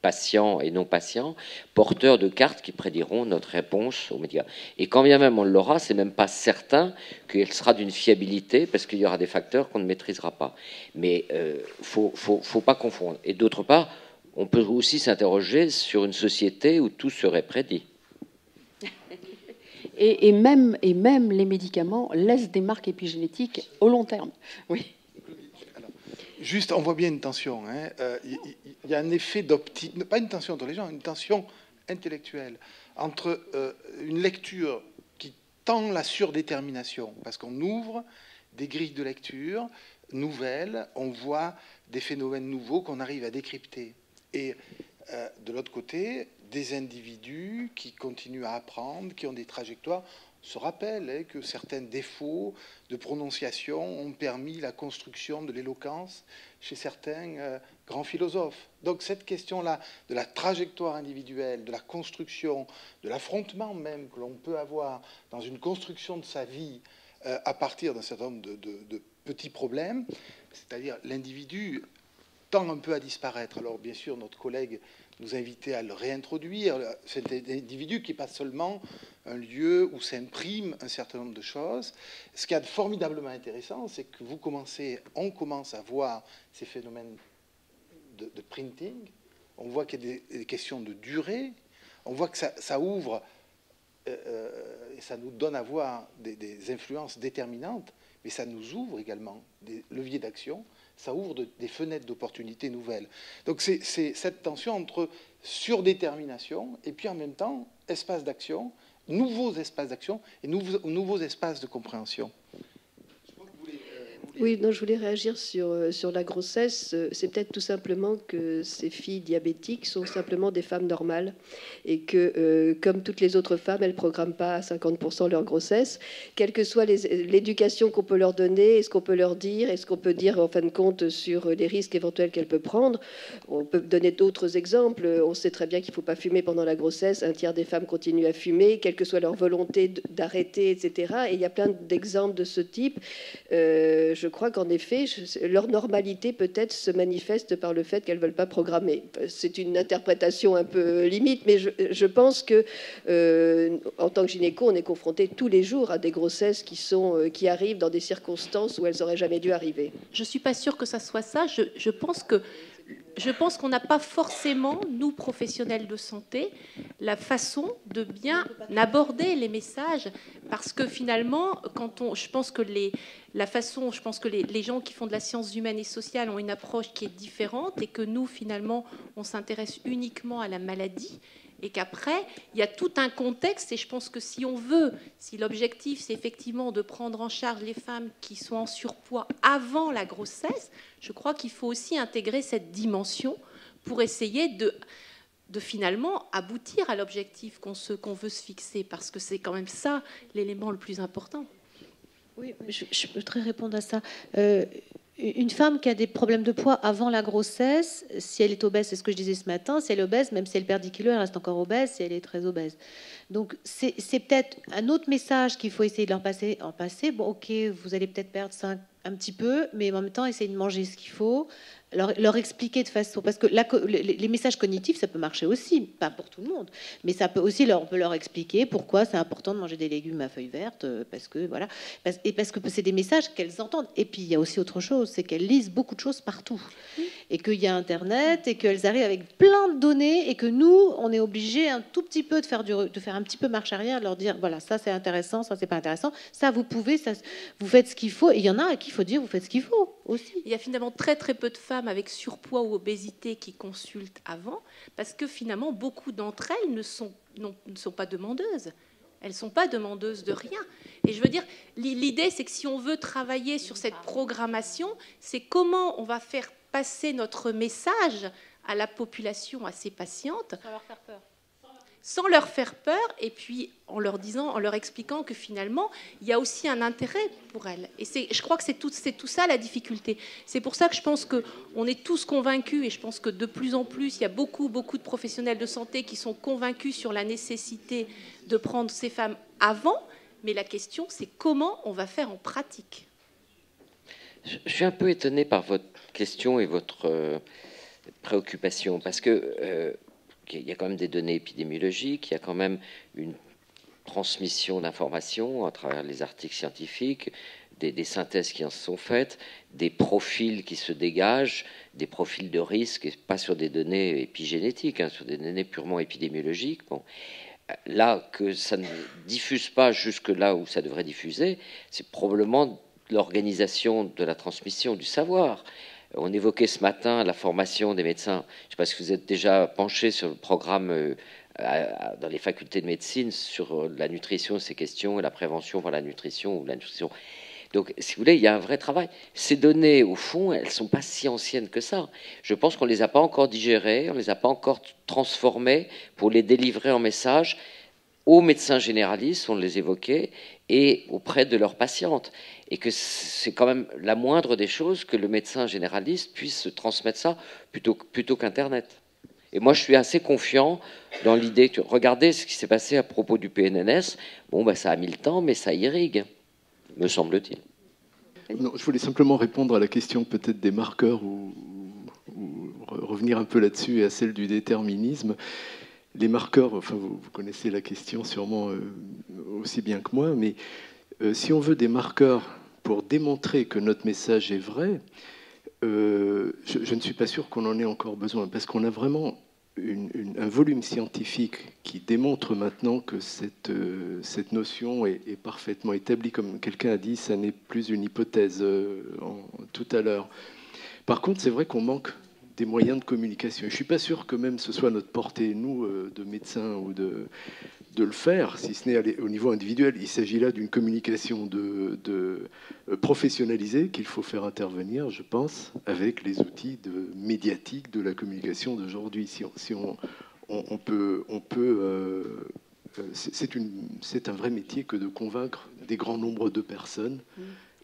patients et non patients, porteurs de cartes qui prédiront notre réponse aux médias. Et quand bien même on l'aura, c'est même pas certain qu'elle sera d'une fiabilité, parce qu'il y aura des facteurs qu'on ne maîtrisera pas. Mais faut pas confondre. Et d'autre part, on peut aussi s'interroger sur une société où tout serait prédit. Et même les médicaments laissent des marques épigénétiques au long terme. Oui. Alors, juste, on voit bien une tension. Il y a un effet d'optique, pas une tension entre les gens, une tension intellectuelle entre une lecture qui tend la surdétermination, parce qu'on ouvre des grilles de lecture nouvelles, on voit des phénomènes nouveaux qu'on arrive à décrypter. Et De l'autre côté, des individus qui continuent à apprendre, qui ont des trajectoires. On se rappelle que certains défauts de prononciation ont permis la construction de l'éloquence chez certains grands philosophes. Donc cette question-là de la trajectoire individuelle, de la construction, de l'affrontement même que l'on peut avoir dans une construction de sa vie à partir d'un certain nombre de petits problèmes, c'est-à-dire l'individu tend un peu à disparaître. Alors bien sûr, notre collègue nous a invités à le réintroduire. C'est un individu qui n'est pas seulement un lieu où s'impriment un certain nombre de choses. Ce qui est formidablement intéressant, c'est que on commence à voir ces phénomènes de printing. On voit qu'il y a des questions de durée. On voit que ça ouvre et ça nous donne à voir des influences déterminantes, mais ça nous ouvre également des leviers d'action. Ça ouvre des fenêtres d'opportunités nouvelles. Donc c'est cette tension entre surdétermination et puis en même temps espace d'action, nouveaux espaces d'action et nouveaux espaces de compréhension. Oui, non, je voulais réagir sur la grossesse. C'est peut-être tout simplement que ces filles diabétiques sont simplement des femmes normales et que, comme toutes les autres femmes, elles ne programment pas à 50% leur grossesse. Quelle que soit l'éducation qu'on peut leur donner, et ce qu'on peut leur dire, et ce qu'on peut dire en fin de compte sur les risques éventuels qu'elles peuvent prendre. On peut donner d'autres exemples. On sait très bien qu'il ne faut pas fumer pendant la grossesse. Un tiers des femmes continuent à fumer, quelle que soit leur volonté d'arrêter, etc. Et il y a plein d'exemples de ce type. Je crois qu'en effet, leur normalité peut-être se manifeste par le fait qu'elles ne veulent pas programmer. C'est une interprétation un peu limite, mais je pense que en tant que gynéco, on est confronté tous les jours à des grossesses qui arrivent dans des circonstances où elles n'auraient jamais dû arriver. Je ne suis pas sûre que ça soit ça. Je pense qu'on n'a pas forcément, nous, professionnels de santé, la façon de bien aborder les messages. Parce que finalement, je pense que les gens qui font de la science humaine et sociale ont une approche qui est différente et que nous, finalement, on s'intéresse uniquement à la maladie. Et qu'après, il y a tout un contexte. Et je pense que si l'objectif, c'est effectivement de prendre en charge les femmes qui sont en surpoids avant la grossesse, je crois qu'il faut aussi intégrer cette dimension pour essayer de finalement aboutir à l'objectif qu'on veut se fixer. Parce que c'est quand même ça l'élément le plus important. Oui, je voudrais répondre à ça. Une femme qui a des problèmes de poids avant la grossesse, si elle est obèse, c'est ce que je disais ce matin, si elle est obèse, même si elle perd 10 kilos, elle reste encore obèse si elle est très obèse. Donc c'est peut-être un autre message qu'il faut essayer de leur passer. Bon, ok, vous allez peut-être perdre un petit peu, mais en même temps, essayez de manger ce qu'il faut. Leur expliquer de façon... Parce que les messages cognitifs, ça peut marcher aussi, pas pour tout le monde, mais ça peut aussi on peut leur expliquer pourquoi c'est important de manger des légumes à feuilles vertes, parce que voilà, parce que c'est des messages qu'elles entendent. Et puis il y a aussi autre chose, c'est qu'elles lisent beaucoup de choses partout, et qu'il y a Internet, et qu'elles arrivent avec plein de données, et que nous, on est obligé un tout petit peu de faire un petit peu marche arrière, de leur dire voilà, ça c'est intéressant, ça c'est pas intéressant, ça vous pouvez, ça vous faites ce qu'il faut. Et il y en a à qui il faut dire vous faites ce qu'il faut aussi. Il y a finalement très très peu de femmes avec surpoids ou obésité qui consultent avant, parce que finalement beaucoup d'entre elles ne sont pas demandeuses. Elles ne sont pas demandeuses de rien. Et je veux dire, l'idée c'est que si on veut travailler sur cette programmation, c'est comment on va faire passer notre message à la population, à ces patientes, Sans leur faire peur. Sans leur faire peur, et puis en leur expliquant que finalement, il y a aussi un intérêt pour elles. Et je crois que c'est tout ça la difficulté. C'est pour ça que je pense qu'on est tous convaincus, et je pense que de plus en plus, il y a beaucoup de professionnels de santé qui sont convaincus sur la nécessité de prendre ces femmes avant, mais la question, c'est comment on va faire en pratique. Je suis un peu étonné par votre question et votre préoccupation, parce que... il y a quand même des données épidémiologiques, il y a quand même une transmission d'informations à travers les articles scientifiques, des synthèses qui en sont faites, des profils qui se dégagent, des profils de risque, et pas sur des données épigénétiques, sur des données purement épidémiologiques. Bon. Là, que ça ne diffuse pas jusque là où ça devrait diffuser, c'est probablement l'organisation de la transmission du savoir. On évoquait ce matin la formation des médecins. Je ne sais pas si vous êtes déjà penché sur le programme dans les facultés de médecine sur la nutrition, ces questions, et la prévention par la nutrition ou la nutrition. Donc, si vous voulez, il y a un vrai travail. Ces données, au fond, elles ne sont pas si anciennes que ça. Je pense qu'on ne les a pas encore digérées, on ne les a pas encore transformées pour les délivrer en messages aux médecins généralistes, on les évoquait, et auprès de leurs patientes. Et que c'est quand même la moindre des choses que le médecin généraliste puisse transmettre ça plutôt qu'Internet. Et moi, je suis assez confiant dans l'idée que, regardez ce qui s'est passé à propos du PNNS, bon, ben, ça a mis le temps, mais ça irrigue, me semble-t-il. Non, je voulais simplement répondre à la question peut-être des marqueurs ou revenir un peu là-dessus et à celle du déterminisme. Les marqueurs, enfin vous connaissez la question sûrement aussi bien que moi, mais si on veut des marqueurs pour démontrer que notre message est vrai, je ne suis pas sûr qu'on en ait encore besoin, parce qu'on a vraiment un volume scientifique qui démontre maintenant que cette notion est parfaitement établie. Comme quelqu'un a dit, ça n'est plus une hypothèse tout à l'heure. Par contre, c'est vrai qu'on manque des moyens de communication. Je ne suis pas sûr que même ce soit notre portée, nous, de médecins, ou de le faire, si ce n'est au niveau individuel. Il s'agit là d'une communication professionnalisée qu'il faut faire intervenir, je pense, avec les outils médiatiques de la communication d'aujourd'hui. C'est un vrai métier que de convaincre des grands nombres de personnes,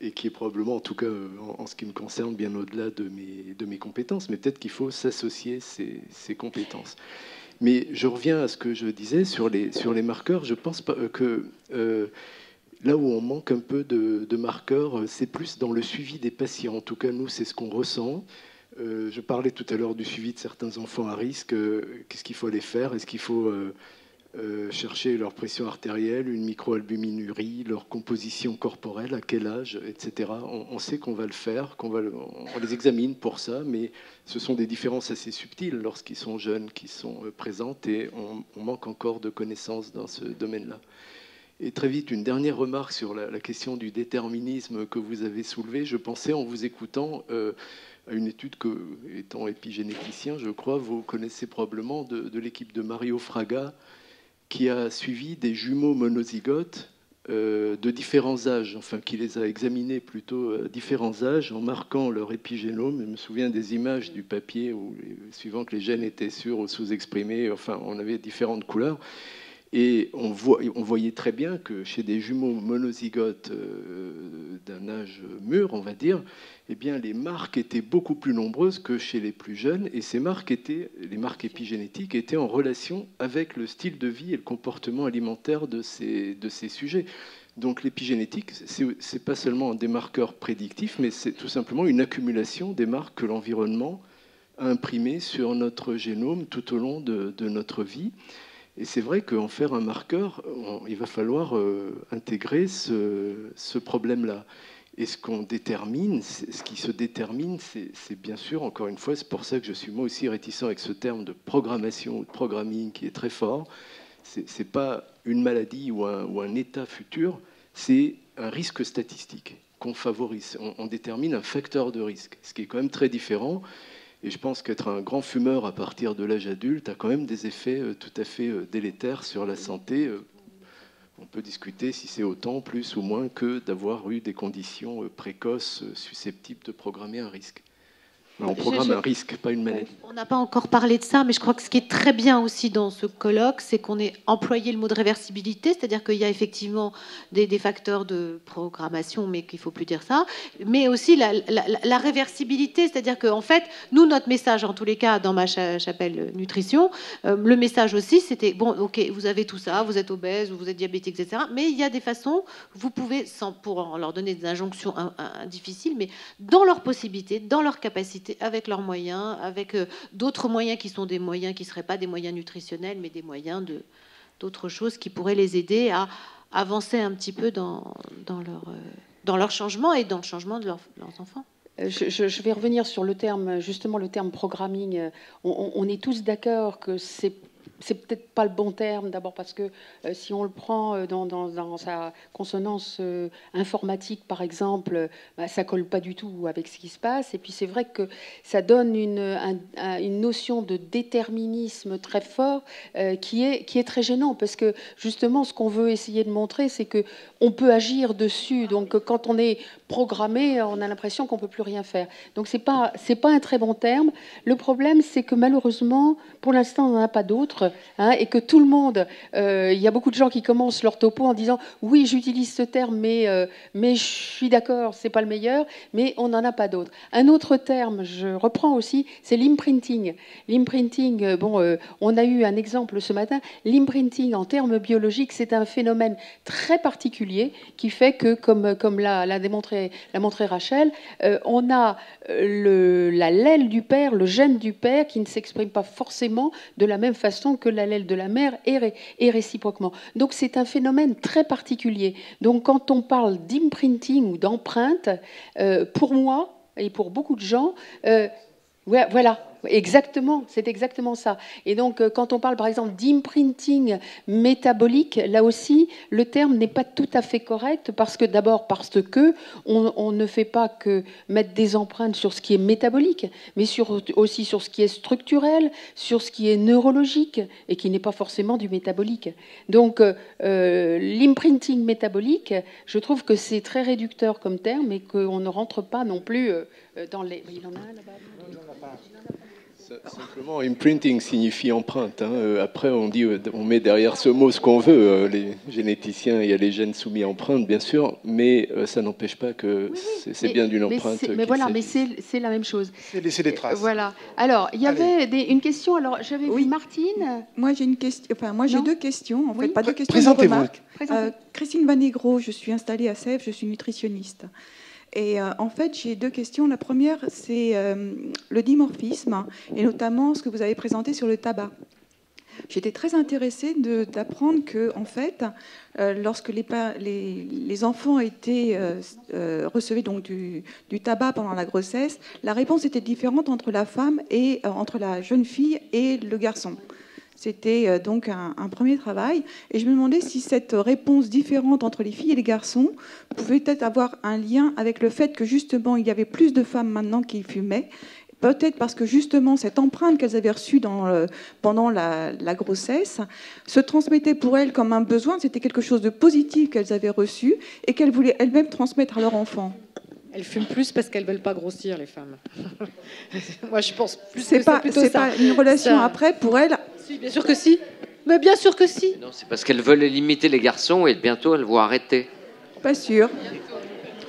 et qui est probablement, en tout cas en ce qui me concerne, bien au-delà de mes compétences. Mais peut-être qu'il faut s'associer ces compétences. Mais je reviens à ce que je disais sur les marqueurs. Je pense que là où on manque un peu de marqueurs, c'est plus dans le suivi des patients. En tout cas, nous, c'est ce qu'on ressent. Je parlais tout à l'heure du suivi de certains enfants à risque. Qu'est-ce qu'il faut aller faire? Est-ce qu'il faut chercher leur pression artérielle, une microalbuminurie, leur composition corporelle, à quel âge, etc. On sait qu'on va le faire, on les examine pour ça, mais ce sont des différences assez subtiles lorsqu'ils sont jeunes qui sont présentes, et on manque encore de connaissances dans ce domaine-là. Et très vite, une dernière remarque sur la question du déterminisme que vous avez soulevée. Je pensais, en vous écoutant, à une étude que, étant épigénéticien, je crois, vous connaissez probablement, de l'équipe de Mario Fraga, qui a suivi des jumeaux monozygotes de différents âges, enfin qui les a examinés plutôt à différents âges, en marquant leur épigénome. Je me souviens des images du papier où, suivant que les gènes étaient sur ou sous-exprimés, enfin on avait différentes couleurs. Et on voyait très bien que chez des jumeaux monozygotes d'un âge mûr, on va dire, eh bien, les marques étaient beaucoup plus nombreuses que chez les plus jeunes, et ces marques les marques épigénétiques étaient en relation avec le style de vie et le comportement alimentaire de ces sujets. Donc l'épigénétique, c'est pas seulement des marqueurs prédictifs, mais c'est tout simplement une accumulation des marques que l'environnement a imprimées sur notre génome tout au long de notre vie. Et c'est vrai qu'en faire un marqueur, il va falloir intégrer ce problème-là. Et ce qu'on détermine, ce qui se détermine, c'est bien sûr, encore une fois, c'est pour ça que je suis moi aussi réticent avec ce terme de programmation ou de programming qui est très fort. C'est pas une maladie ou un état futur, c'est un risque statistique qu'on favorise. On détermine un facteur de risque, ce qui est quand même très différent. Et je pense qu'être un grand fumeur à partir de l'âge adulte a quand même des effets tout à fait délétères sur la santé. On peut discuter si c'est autant, plus ou moins, que d'avoir eu des conditions précoces susceptibles de programmer un risque. On programme un risque, pas une maladie. On n'a pas encore parlé de ça, mais je crois que ce qui est très bien aussi dans ce colloque, c'est qu'on ait employé le mot de réversibilité, c'est-à-dire qu'il y a effectivement des facteurs de programmation, mais qu'il ne faut plus dire ça, mais aussi la réversibilité, c'est-à-dire qu'en fait, nous, notre message, en tous les cas, dans ma chapelle nutrition, le message aussi, c'était, bon, ok, vous avez tout ça, vous êtes obèse, vous êtes diabétique, etc., mais il y a des façons, vous pouvez, pour leur donner des injonctions difficiles, mais dans leurs possibilités, dans leurs capacités, avec leurs moyens, avec d'autres moyens qui sont des moyens qui ne seraient pas des moyens nutritionnels, mais des moyens d'autres choses qui pourraient les aider à avancer un petit peu dans leur changement et dans le changement de leurs enfants. Je vais revenir sur le terme, justement le terme programming. On est tous d'accord que c'est c'est peut-être pas le bon terme, d'abord parce que si on le prend dans sa consonance informatique, par exemple, bah, ça colle pas du tout avec ce qui se passe. Et puis c'est vrai que ça donne une notion de déterminisme très fort qui est très gênant, parce que justement, ce qu'on veut essayer de montrer, c'est que on peut agir dessus. Donc quand on est programmé, on a l'impression qu'on peut plus rien faire. Donc c'est pas un très bon terme. Le problème, c'est que malheureusement, pour l'instant, on n'en a pas d'autres, hein, et que tout le monde, il y a beaucoup de gens qui commencent leur topo en disant oui, j'utilise ce terme, mais je suis d'accord, c'est pas le meilleur, mais on n'en a pas d'autres. Un autre terme, je reprends aussi, c'est l'imprinting. L'imprinting, on a eu un exemple ce matin. L'imprinting, en termes biologiques, c'est un phénomène très particulier qui fait que, comme l'a montré Rachel, on a l'allèle du père, le gène du père, qui ne s'exprime pas forcément de la même façon que l'allèle de la mère et réciproquement. Donc c'est un phénomène très particulier. Donc quand on parle d'imprinting ou d'empreinte, pour moi et pour beaucoup de gens, ouais, voilà. Exactement, c'est exactement ça. Et donc, quand on parle, par exemple, d'imprinting métabolique, là aussi, le terme n'est pas tout à fait correct, parce que on ne fait pas que mettre des empreintes sur ce qui est métabolique, mais aussi sur ce qui est structurel, sur ce qui est neurologique, et qui n'est pas forcément du métabolique. Donc, l'imprinting métabolique, je trouve que c'est très réducteur comme terme, et qu'on ne rentre pas non plus dans les... Il en a un là-bas. Simplement, imprinting signifie empreinte. Hein. Après, on met derrière ce mot ce qu'on veut. Les généticiens, il y a les gènes soumis à empreinte, bien sûr, mais ça n'empêche pas que c'est bien d'une empreinte. Mais voilà, mais c'est la même chose. C'est laisser des traces. Voilà. Alors, il y avait une question. Alors, j'avais vu Martine. Moi, j'ai une question. Enfin, moi, j'ai deux questions. En fait, pas deux questions. Présentez-vous. Christine Vanegro, je suis installée à Sèvres, je suis nutritionniste. Et en fait, j'ai deux questions. La première, c'est le dimorphisme, et notamment ce que vous avez présenté sur le tabac. J'étais très intéressée d'apprendre que, en fait, lorsque les enfants recevaient donc du tabac pendant la grossesse, la réponse était différente entre la femme et entre la jeune fille et le garçon. C'était donc un premier travail. Et je me demandais si cette réponse différente entre les filles et les garçons pouvait peut-être avoir un lien avec le fait que, justement, il y avait plus de femmes maintenant qui fumaient. Peut-être parce que, justement, cette empreinte qu'elles avaient reçue pendant la grossesse se transmettait pour elles comme un besoin. C'était quelque chose de positif qu'elles avaient reçu et qu'elles voulaient elles-mêmes transmettre à leur enfant. Elles fument plus parce qu'elles ne veulent pas grossir, les femmes. Moi, je pense plus c'est que pas, c'est plutôt ça. Pas une relation ça... après pour elles. Si, bien sûr que si. Mais bien sûr que si. Non, c'est parce qu'elles veulent limiter les garçons et bientôt elles vont arrêter. Pas sûre.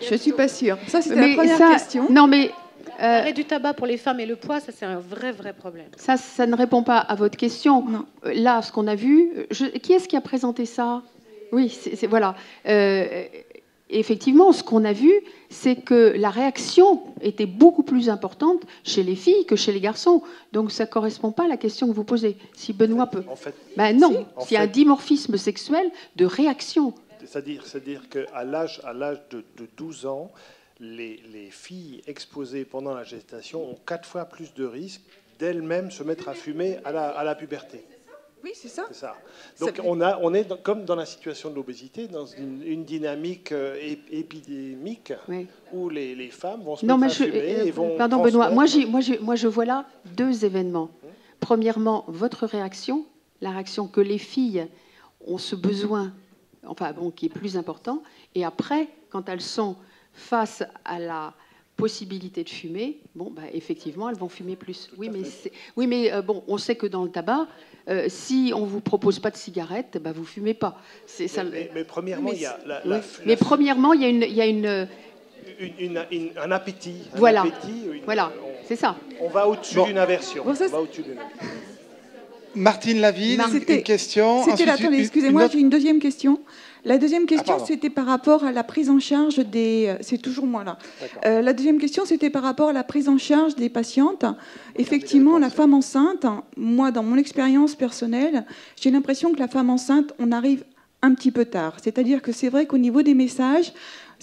Je suis pas sûre. Ça, c'était la première question. Non, mais l'arrêt du tabac pour les femmes et le poids, ça c'est un vrai problème. Ça ne répond pas à votre question. Non. Là, ce qu'on a vu, qui est-ce qui a présenté ça? Oui, voilà. Effectivement, ce qu'on a vu, c'est que la réaction était beaucoup plus importante chez les filles que chez les garçons. Donc ça ne correspond pas à la question que vous posez. Si Benoît peut. En fait, non, s'il y a un dimorphisme sexuel de réaction. C'est-à-dire qu'à l'âge de 12 ans, les filles exposées pendant la gestation ont 4 fois plus de risques d'elles-mêmes se mettre à fumer à la puberté. Oui, c'est ça. C'est ça. Donc on est comme dans la situation de l'obésité, dans une dynamique épidémique, oui, où les femmes vont se mettre à fumer et vont... Pardon Benoît, moi je vois là deux événements. Premièrement, votre réaction, la réaction que les filles ont ce besoin, qui est plus important, et après, quand elles sont face à la possibilité de fumer, effectivement, elles vont fumer plus. Oui, mais on sait que dans le tabac, si on ne vous propose pas de cigarette, vous ne fumez pas. Mais premièrement, il y a premièrement, il y a un appétit. Voilà, c'est ça. On va au-dessus d'une aversion. Martine Laville, une question. Attendez, excusez-moi, j'ai une deuxième question. La deuxième question, c'était par rapport à la prise en charge des... C'est toujours moi, là. La deuxième question, c'était par rapport à la prise en charge des patientes. Effectivement, la femme enceinte, moi, dans mon expérience personnelle, j'ai l'impression que la femme enceinte, on arrive un petit peu tard. C'est-à-dire que c'est vrai qu'au niveau des messages,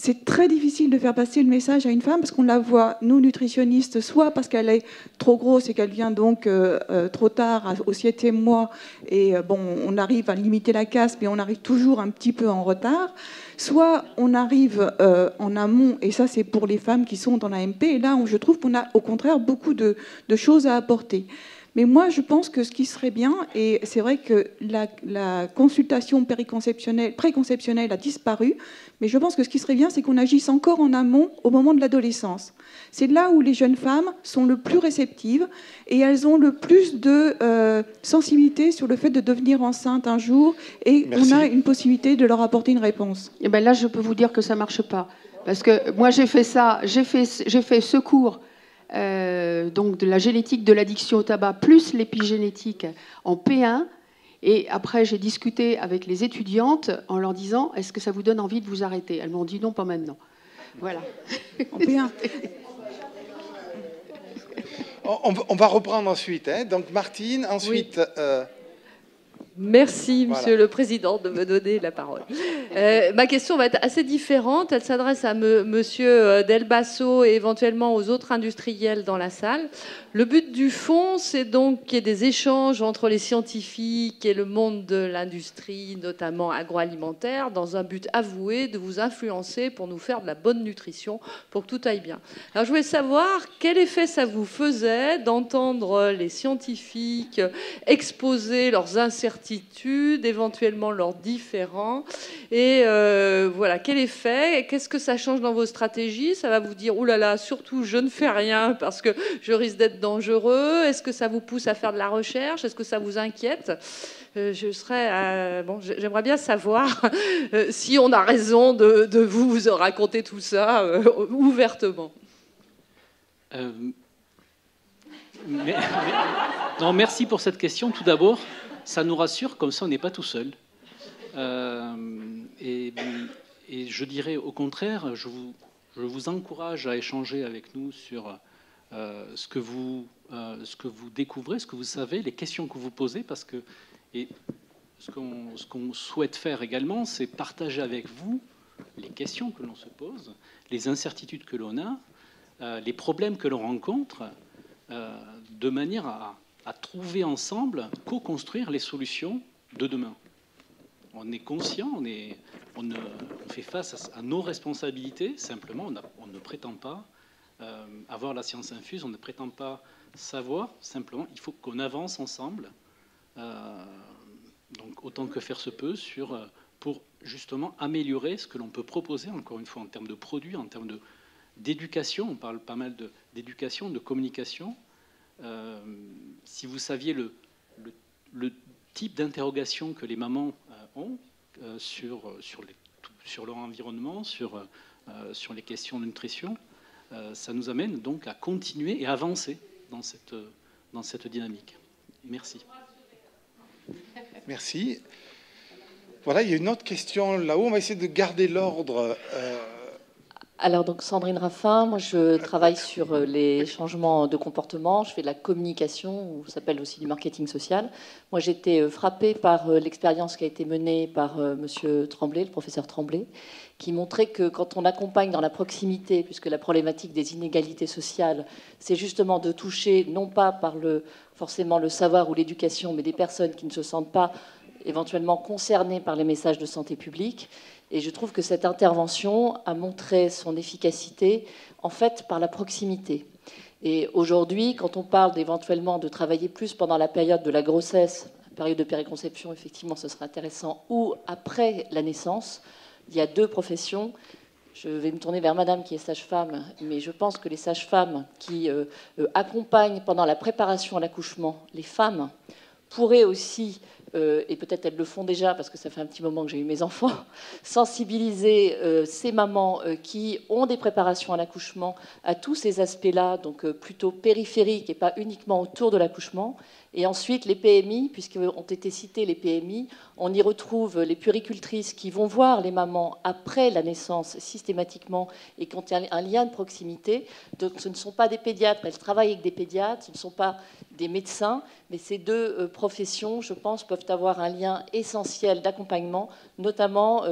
c'est très difficile de faire passer le message à une femme parce qu'on la voit, nous nutritionnistes, soit parce qu'elle est trop grosse et qu'elle vient donc trop tard, au 7e mois, et bon, on arrive à limiter la casse, mais on arrive toujours un petit peu en retard. Soit on arrive en amont, et ça c'est pour les femmes qui sont dans l'AMP, et là je trouve qu'on a au contraire beaucoup de choses à apporter. Mais moi, je pense que ce qui serait bien, et c'est vrai que la consultation préconceptionnelle a disparu, mais je pense que ce qui serait bien, c'est qu'on agisse encore en amont au moment de l'adolescence. C'est là où les jeunes femmes sont le plus réceptives et elles ont le plus de sensibilité sur le fait de devenir enceinte un jour, et Merci. on a une possibilité de leur apporter une réponse. Et ben là, je peux vous dire que ça ne marche pas. Parce que moi, j'ai fait ça, j'ai fait ce cours donc de la génétique de l'addiction au tabac plus l'épigénétique en P1. Et après, j'ai discuté avec les étudiantes en leur disant « Est-ce que ça vous donne envie de vous arrêter ?» Elles m'ont dit « Non, pas maintenant. » Voilà. En P1. On va reprendre ensuite. Hein. Donc Martine, ensuite... Oui. Merci, Monsieur le Président, de me donner la parole. Ma question va être assez différente. Elle s'adresse à Monsieur Delbasso et éventuellement aux autres industriels dans la salle. Le but du fonds, c'est donc qu'il y ait des échanges entre les scientifiques et le monde de l'industrie, notamment agroalimentaire, dans un but avoué de vous influencer pour nous faire de la bonne nutrition, pour que tout aille bien. Alors, je voulais savoir quel effet ça vous faisait d'entendre les scientifiques exposer leurs incertitudes, éventuellement leurs différends, et voilà, quel effet, qu'est-ce que ça change dans vos stratégies? Ça va vous dire, oulala, surtout je ne fais rien parce que je risque d'être dangereux? Est-ce que ça vous pousse à faire de la recherche? Est-ce que ça vous inquiète? J'aimerais bien savoir si on a raison de vous raconter tout ça ouvertement. Non, merci pour cette question. Tout d'abord, ça nous rassure, comme ça on n'est pas tout seul. Et je dirais au contraire, je vous encourage à échanger avec nous sur ce que vous découvrez, ce que vous savez, les questions que vous posez, parce que ce qu'on souhaite faire également, c'est partager avec vous les questions que l'on se pose, les incertitudes que l'on a, les problèmes que l'on rencontre, de manière à trouver ensemble, co-construire les solutions de demain. On est conscient, on fait face à nos responsabilités, simplement, on ne prétend pas avoir la science infuse, on ne prétend pas savoir, simplement, il faut qu'on avance ensemble, donc autant que faire se peut, pour justement améliorer ce que l'on peut proposer, encore une fois, en termes de produits, en termes d'éducation, on parle pas mal d'éducation, de communication. Si vous saviez le type d'interrogation que les mamans ont sur leur environnement, sur les questions de nutrition, ça nous amène donc à continuer et avancer dans cette dynamique. Merci. Merci. Voilà, il y a une autre question là-haut. On va essayer de garder l'ordre. Alors, donc, Sandrine Raffin, moi je travaille sur les changements de comportement, je fais de la communication, ça s'appelle aussi du marketing social. Moi j'ai été frappée par l'expérience qui a été menée par monsieur Tremblay, le professeur Tremblay, qui montrait que quand on accompagne dans la proximité, puisque la problématique des inégalités sociales, c'est justement de toucher, non pas par forcément le savoir ou l'éducation, mais des personnes qui ne se sentent pas éventuellement concernées par les messages de santé publique. Et je trouve que cette intervention a montré son efficacité, en fait, par la proximité. Et aujourd'hui, quand on parle éventuellement de travailler plus pendant la période de la grossesse, la période de périconception, effectivement, ce serait intéressant, ou après la naissance, il y a deux professions. Je vais me tourner vers madame qui est sage-femme, mais je pense que les sages-femmes qui accompagnent pendant la préparation à l'accouchement les femmes pourraient aussi, et peut-être elles le font déjà parce que ça fait un petit moment que j'ai eu mes enfants, sensibiliser ces mamans qui ont des préparations à l'accouchement à tous ces aspects-là, donc plutôt périphériques et pas uniquement autour de l'accouchement. Et ensuite, les PMI, puisqu'ont été cités les PMI, on y retrouve les puéricultrices qui vont voir les mamans après la naissance systématiquement et qui ont un lien de proximité. Donc ce ne sont pas des pédiatres, elles travaillent avec des pédiatres, ce ne sont pas des médecins, mais ces deux professions, je pense, peuvent peuvent avoir un lien essentiel d'accompagnement, notamment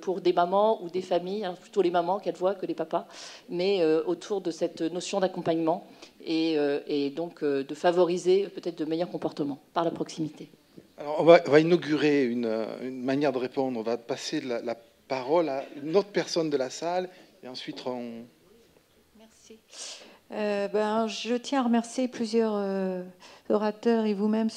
pour des mamans ou des familles, hein, plutôt les mamans qu'elles voient que les papas, mais autour de cette notion d'accompagnement et donc de favoriser peut-être de meilleurs comportements par la proximité. Alors on va inaugurer une manière de répondre. On va passer la parole à une autre personne de la salle et ensuite on... Merci. Je tiens à remercier plusieurs orateurs et vous-même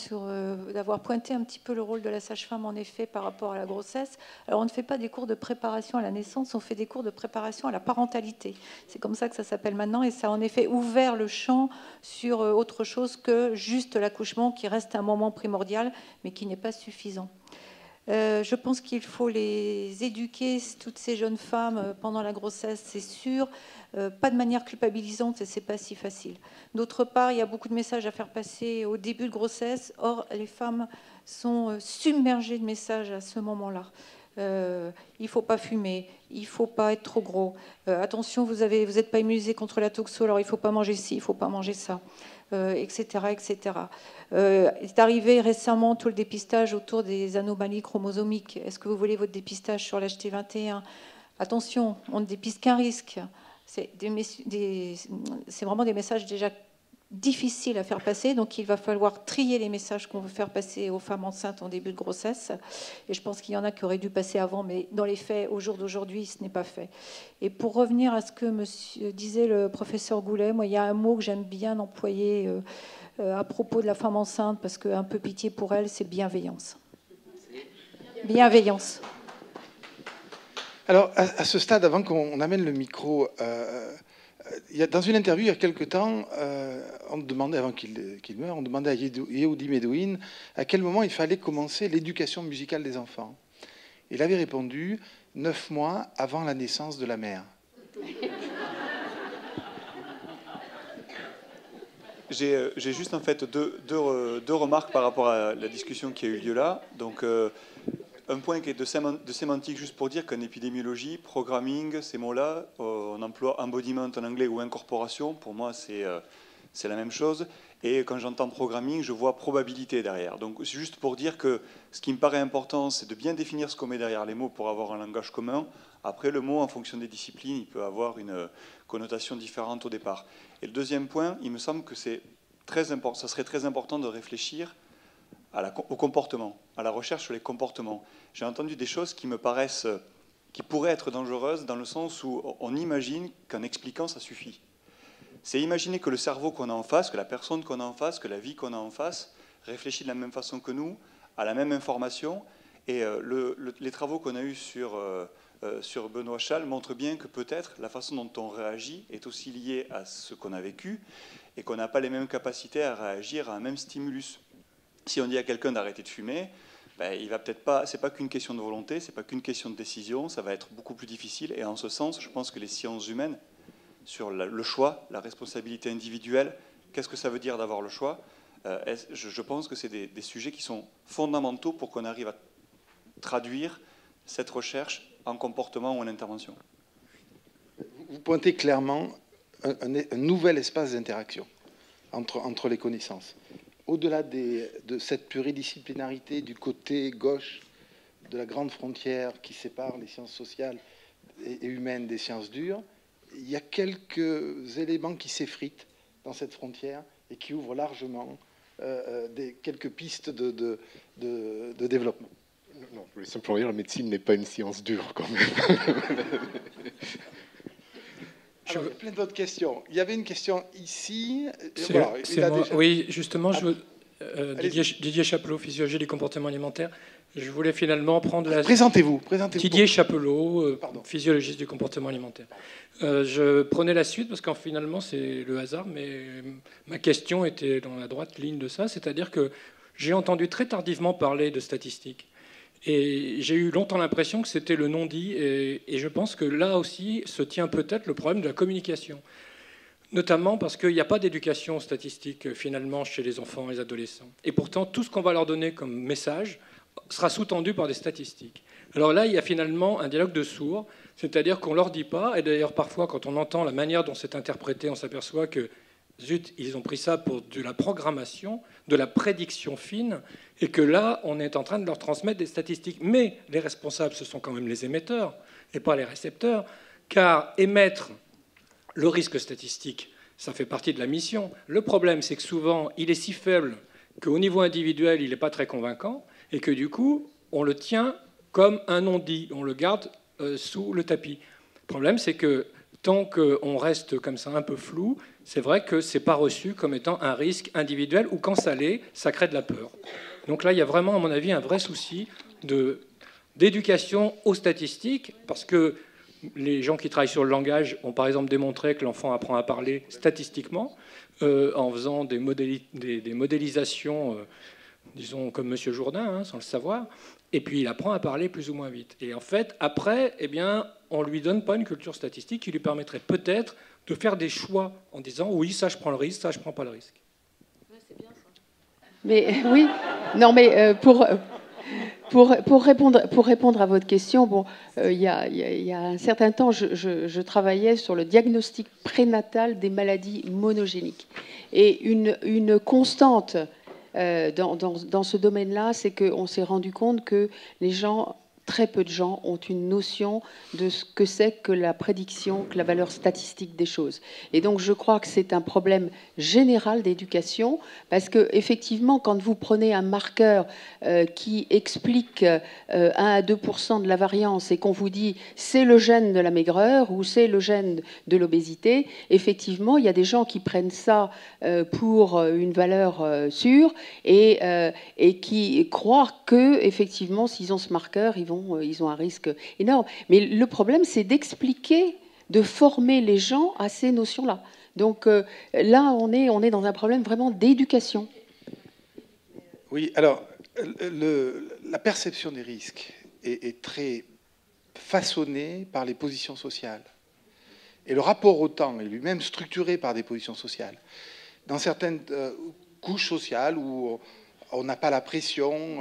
d'avoir pointé un petit peu le rôle de la sage-femme en effet par rapport à la grossesse. Alors on ne fait pas des cours de préparation à la naissance, on fait des cours de préparation à la parentalité. C'est comme ça que ça s'appelle maintenant et ça a en effet ouvert le champ sur autre chose que juste l'accouchement qui reste un moment primordial mais qui n'est pas suffisant. Je pense qu'il faut les éduquer, toutes ces jeunes femmes, pendant la grossesse, c'est sûr, pas de manière culpabilisante, et c'est pas si facile. D'autre part, il y a beaucoup de messages à faire passer au début de grossesse. Or, les femmes sont submergées de messages à ce moment-là. Il ne faut pas fumer, il ne faut pas être trop gros. Attention, vous n'êtes pas immunisé contre la toxo, alors il ne faut pas manger ci, il ne faut pas manger ça. Etc. etc. Est arrivé récemment tout le dépistage autour des anomalies chromosomiques. Est-ce que vous voulez votre dépistage sur l'HT21? Attention, on ne dépiste qu'un risque. C'est vraiment des messages déjà difficiles à faire passer, donc il va falloir trier les messages qu'on veut faire passer aux femmes enceintes en début de grossesse. Et je pense qu'il y en a qui auraient dû passer avant, mais dans les faits, au jour d'aujourd'hui, ce n'est pas fait. Et pour revenir à ce que disait le professeur Goulet, moi, il y a un mot que j'aime bien employer à propos de la femme enceinte, parce qu'un peu pitié pour elle, c'est bienveillance. Bienveillance. Alors, à ce stade, avant qu'on amène le micro... dans une interview il y a quelque temps, on demandait, avant qu'il meure, on demandait à Yehudi Menuhin à quel moment il fallait commencer l'éducation musicale des enfants. Il avait répondu 9 mois avant la naissance de la mère. J'ai juste en fait deux remarques par rapport à la discussion qui a eu lieu là. Donc, un point qui est de sémantique, juste pour dire qu'en épidémiologie, programming, ces mots-là, on emploie embodiment en anglais ou incorporation. Pour moi, c'est la même chose. Et quand j'entends programming, je vois probabilité derrière. Donc, c'est juste pour dire que ce qui me paraît important, c'est de bien définir ce qu'on met derrière les mots pour avoir un langage commun. Après, le mot, en fonction des disciplines, il peut avoir une connotation différente au départ. Et le deuxième point, il me semble que ça serait très important de réfléchir au comportement, à la recherche sur les comportements. J'ai entendu des choses qui me paraissent, qui pourraient être dangereuses dans le sens où on imagine qu'en expliquant, ça suffit. C'est imaginer que le cerveau qu'on a en face, que la personne qu'on a en face, que la vie qu'on a en face, réfléchit de la même façon que nous, à la même information. Et les travaux qu'on a eus sur Benoît Schall montrent bien que peut-être la façon dont on réagit est aussi liée à ce qu'on a vécu et qu'on n'a pas les mêmes capacités à réagir à un même stimulus. Si on dit à quelqu'un d'arrêter de fumer, il va peut-être pas. C'est pas qu'une question de volonté, c'est pas qu'une question de décision. Ça va être beaucoup plus difficile. Et en ce sens, je pense que les sciences humaines, sur le choix, la responsabilité individuelle, qu'est-ce que ça veut dire d'avoir le choix, je pense que c'est des sujets qui sont fondamentaux pour qu'on arrive à traduire cette recherche en comportement ou en intervention. Vous pointez clairement un nouvel espace d'interaction entre les connaissances. Au-delà de cette pluridisciplinarité du côté gauche de la grande frontière qui sépare les sciences sociales et humaines des sciences dures, il y a quelques éléments qui s'effritent dans cette frontière et qui ouvrent largement quelques pistes de développement. Non, je voulais simplement dire que la médecine n'est pas une science dure quand même. Alors, il y a plein d'autres questions. Il y avait une question ici. Voilà, oui, justement, Didier Chapelot, physiologie du comportement alimentaire. Je voulais finalement prendre la... Présentez-vous. Didier Chapelot, physiologiste du comportement alimentaire. Je prenais la suite parce qu'en finalement, c'est le hasard, mais ma question était dans la droite ligne de ça, c'est-à-dire que j'ai entendu très tardivement parler de statistiques. Et j'ai eu longtemps l'impression que c'était le non-dit, et je pense que là aussi se tient peut-être le problème de la communication. Notamment parce qu'il n'y a pas d'éducation statistique finalement chez les enfants et les adolescents. Et pourtant, tout ce qu'on va leur donner comme message sera sous-tendu par des statistiques. Alors là, il y a finalement un dialogue de sourds, c'est-à-dire qu'on ne leur dit pas, et d'ailleurs parfois quand on entend la manière dont c'est interprété, on s'aperçoit que zut, ils ont pris ça pour de la programmation, de la prédiction fine, et que là, on est en train de leur transmettre des statistiques. Mais les responsables, ce sont quand même les émetteurs, et pas les récepteurs, car émettre le risque statistique, ça fait partie de la mission. Le problème, c'est que souvent, il est si faible qu'au niveau individuel, il n'est pas très convaincant, et que du coup, on le tient comme un non-dit, on le garde sous le tapis. Le problème, c'est que tant qu'on reste comme ça un peu flou, c'est vrai que ce n'est pas reçu comme étant un risque individuel, ou quand ça l'est, ça crée de la peur. Donc là, il y a vraiment, à mon avis, un vrai souci d'éducation aux statistiques, parce que les gens qui travaillent sur le langage ont par exemple démontré que l'enfant apprend à parler statistiquement, en faisant des modélisations, disons comme M. Jourdain, sans le savoir, et puis il apprend à parler plus ou moins vite. Et en fait, après, eh bien, on ne lui donne pas une culture statistique qui lui permettrait peut-être de faire des choix en disant oui, ça je prends le risque, ça je ne prends pas le risque. Mais oui, non, mais pour répondre à votre question, bon, il y a un certain temps, je travaillais sur le diagnostic prénatal des maladies monogéniques. Et une constante dans ce domaine-là, c'est qu'on s'est rendu compte que les gens, très peu de gens, ont une notion de ce que c'est que la prédiction, que la valeur statistique des choses. Et donc, je crois que c'est un problème général d'éducation, parce que effectivement, quand vous prenez un marqueur qui explique 1 à 2% de la variance et qu'on vous dit c'est le gène de la maigreur ou c'est le gène de l'obésité, effectivement, il y a des gens qui prennent ça pour une valeur sûre et qui croient que effectivement, s'ils ont ce marqueur, ils ont un risque énorme. Mais le problème, c'est d'expliquer, de former les gens à ces notions-là. Donc là, on est dans un problème vraiment d'éducation. Oui, alors, la perception des risques est très façonnée par les positions sociales. Et le rapport au temps est lui-même structuré par des positions sociales. Dans certaines couches sociales où on n'a pas la pression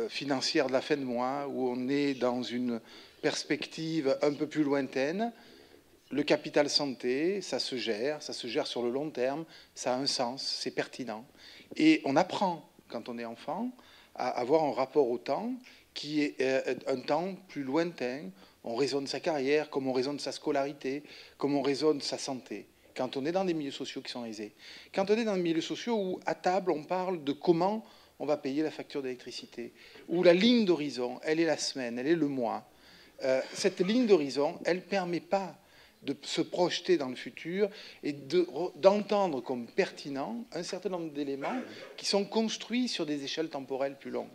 financière de la fin de mois, où on est dans une perspective un peu plus lointaine, le capital santé, ça se gère sur le long terme, ça a un sens, c'est pertinent. Et on apprend, quand on est enfant, à avoir un rapport au temps qui est un temps plus lointain. On raisonne sa carrière, comme on raisonne sa scolarité, comme on raisonne sa santé. Quand on est dans des milieux sociaux qui sont aisés. Quand on est dans des milieux sociaux où, à table, on parle de comment on va payer la facture d'électricité, où la ligne d'horizon, elle est la semaine, elle est le mois. Cette ligne d'horizon, elle ne permet pas de se projeter dans le futur et d'entendre comme pertinent un certain nombre d'éléments qui sont construits sur des échelles temporelles plus longues.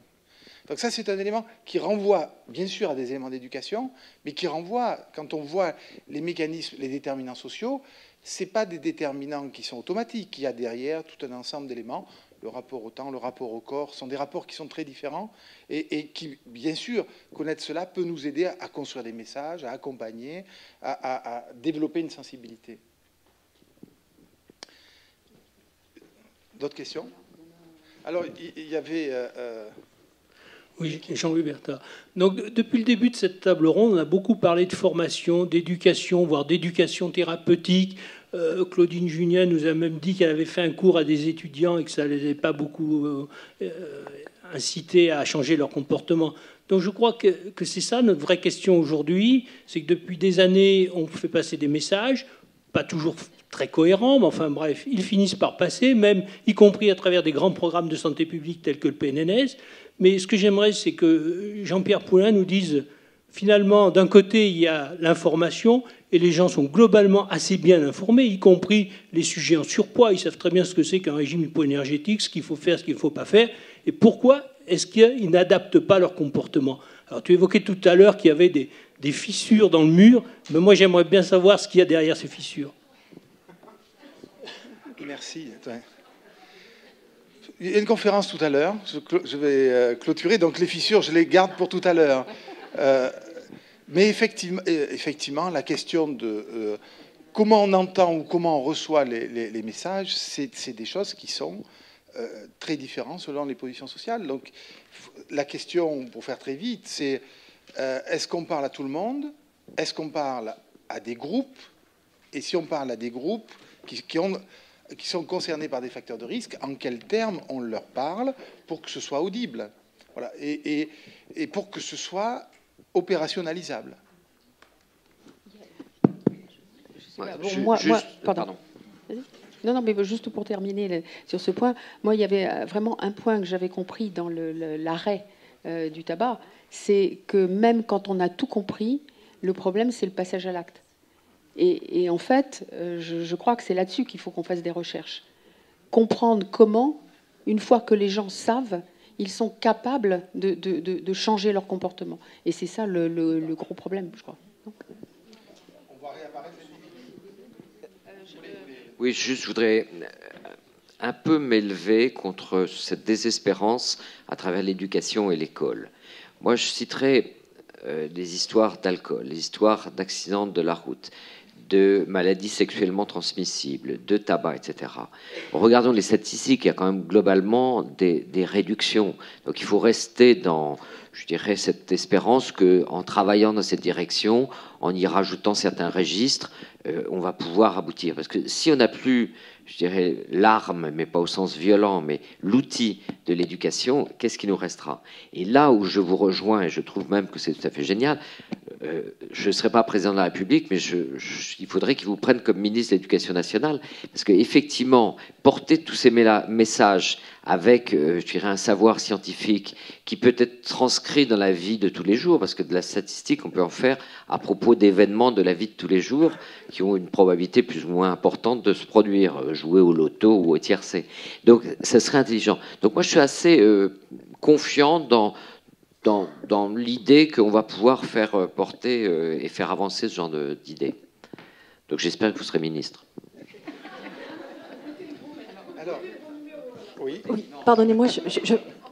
Donc ça, c'est un élément qui renvoie, bien sûr, à des éléments d'éducation, mais qui renvoie, quand on voit les mécanismes, les déterminants sociaux, ce n'est pas des déterminants qui sont automatiques. Il y a derrière tout un ensemble d'éléments. Le rapport au temps, le rapport au corps, sont des rapports qui sont très différents et qui, bien sûr, connaître cela peut nous aider à construire des messages, à accompagner, à développer une sensibilité. D'autres questions? Alors, il y avait... Oui, Jean-Louis Bertha. Donc, depuis le début de cette table ronde, on a beaucoup parlé de formation, d'éducation, voire d'éducation thérapeutique. Claudine Junien nous a même dit qu'elle avait fait un cours à des étudiants et que ça ne les avait pas beaucoup incités à changer leur comportement. Donc, je crois que c'est ça notre vraie question aujourd'hui. C'est que depuis des années, on fait passer des messages, pas toujours très cohérents, mais enfin bref, ils finissent par passer, même y compris à travers des grands programmes de santé publique tels que le PNNS. Mais ce que j'aimerais, c'est que Jean-Pierre Poulin nous dise, finalement, d'un côté, il y a l'information, et les gens sont globalement assez bien informés, y compris les sujets en surpoids. Ils savent très bien ce que c'est qu'un régime hypoénergétique, ce qu'il faut faire, ce qu'il ne faut pas faire. Et pourquoi est-ce qu'ils n'adaptent pas leur comportement? Alors, tu évoquais tout à l'heure qu'il y avait des fissures dans le mur, mais moi, j'aimerais bien savoir ce qu'il y a derrière ces fissures. Merci. Il y a une conférence tout à l'heure, je vais clôturer, donc les fissures, je les garde pour tout à l'heure. Mais effectivement, la question de comment on entend ou comment on reçoit les messages, c'est des choses qui sont très différentes selon les positions sociales. Donc la question, pour faire très vite, c'est est-ce qu'on parle à tout le monde? Est-ce qu'on parle à des groupes? Et si on parle à des groupes, qui sont concernés par des facteurs de risque, en quels termes on leur parle pour que ce soit audible, voilà, et pour que ce soit opérationnalisable. Pardon. Non, mais juste pour terminer sur ce point, moi, il y avait vraiment un point que j'avais compris dans l'arrêt du tabac, c'est que même quand on a tout compris, le problème, c'est le passage à l'acte. Et en fait, je crois que c'est là-dessus qu'il faut qu'on fasse des recherches. Comprendre comment, une fois que les gens savent, ils sont capables de changer leur comportement. Et c'est ça le gros problème, je crois. On va réapparaître. Oui, juste, je voudrais un peu m'élever contre cette désespérance à travers l'éducation et l'école. Moi, je citerai des histoires d'alcool, des histoires d'accidents de la route, de maladies sexuellement transmissibles, de tabac, etc. Regardons les statistiques, il y a quand même globalement des réductions. Donc il faut rester dans, je dirais, cette espérance qu'en travaillant dans cette direction, en y rajoutant certains registres, on va pouvoir aboutir. Parce que si on n'a plus, je dirais, l'arme, mais pas au sens violent, mais l'outil de l'éducation, qu'est-ce qui nous restera? Et là où je vous rejoins, et je trouve même que c'est tout à fait génial, je ne serai pas président de la République, mais il faudrait qu'il vous prenne comme ministre de l'Éducation nationale, parce qu'effectivement, porter tous ces messages avec, je dirais, un savoir scientifique qui peut être transcrit dans la vie de tous les jours, parce que de la statistique, on peut en faire à propos d'événements de la vie de tous les jours qui ont une probabilité plus ou moins importante de se produire, jouer au loto ou au tiercé. Donc, ça serait intelligent. Donc, moi, je suis assez confiant dans l'idée qu'on va pouvoir faire porter et faire avancer ce genre d'idées. Donc j'espère que vous serez ministre. Alors, oui. Pardonnez-moi,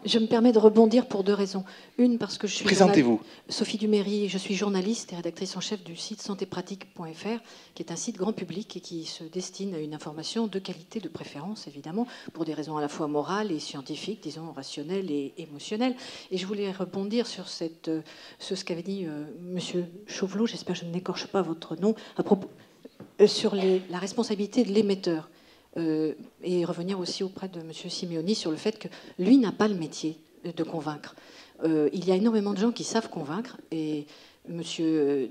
je me permets de rebondir pour deux raisons. Une, parce que je suis Présentez-vous. Sophie Duméry, je suis journaliste et rédactrice en chef du site santépratique.fr, qui est un site grand public et qui se destine à une information de qualité, de préférence, évidemment, pour des raisons à la fois morales et scientifiques, disons rationnelles et émotionnelles. Et je voulais rebondir sur ce qu'avait dit Monsieur Chauvelot, j'espère que je n'écorche pas votre nom, à propos, sur la responsabilité de l'émetteur. Et revenir aussi auprès de M. Simeoni sur le fait que lui n'a pas le métier de convaincre. Il y a énormément de gens qui savent convaincre, et M.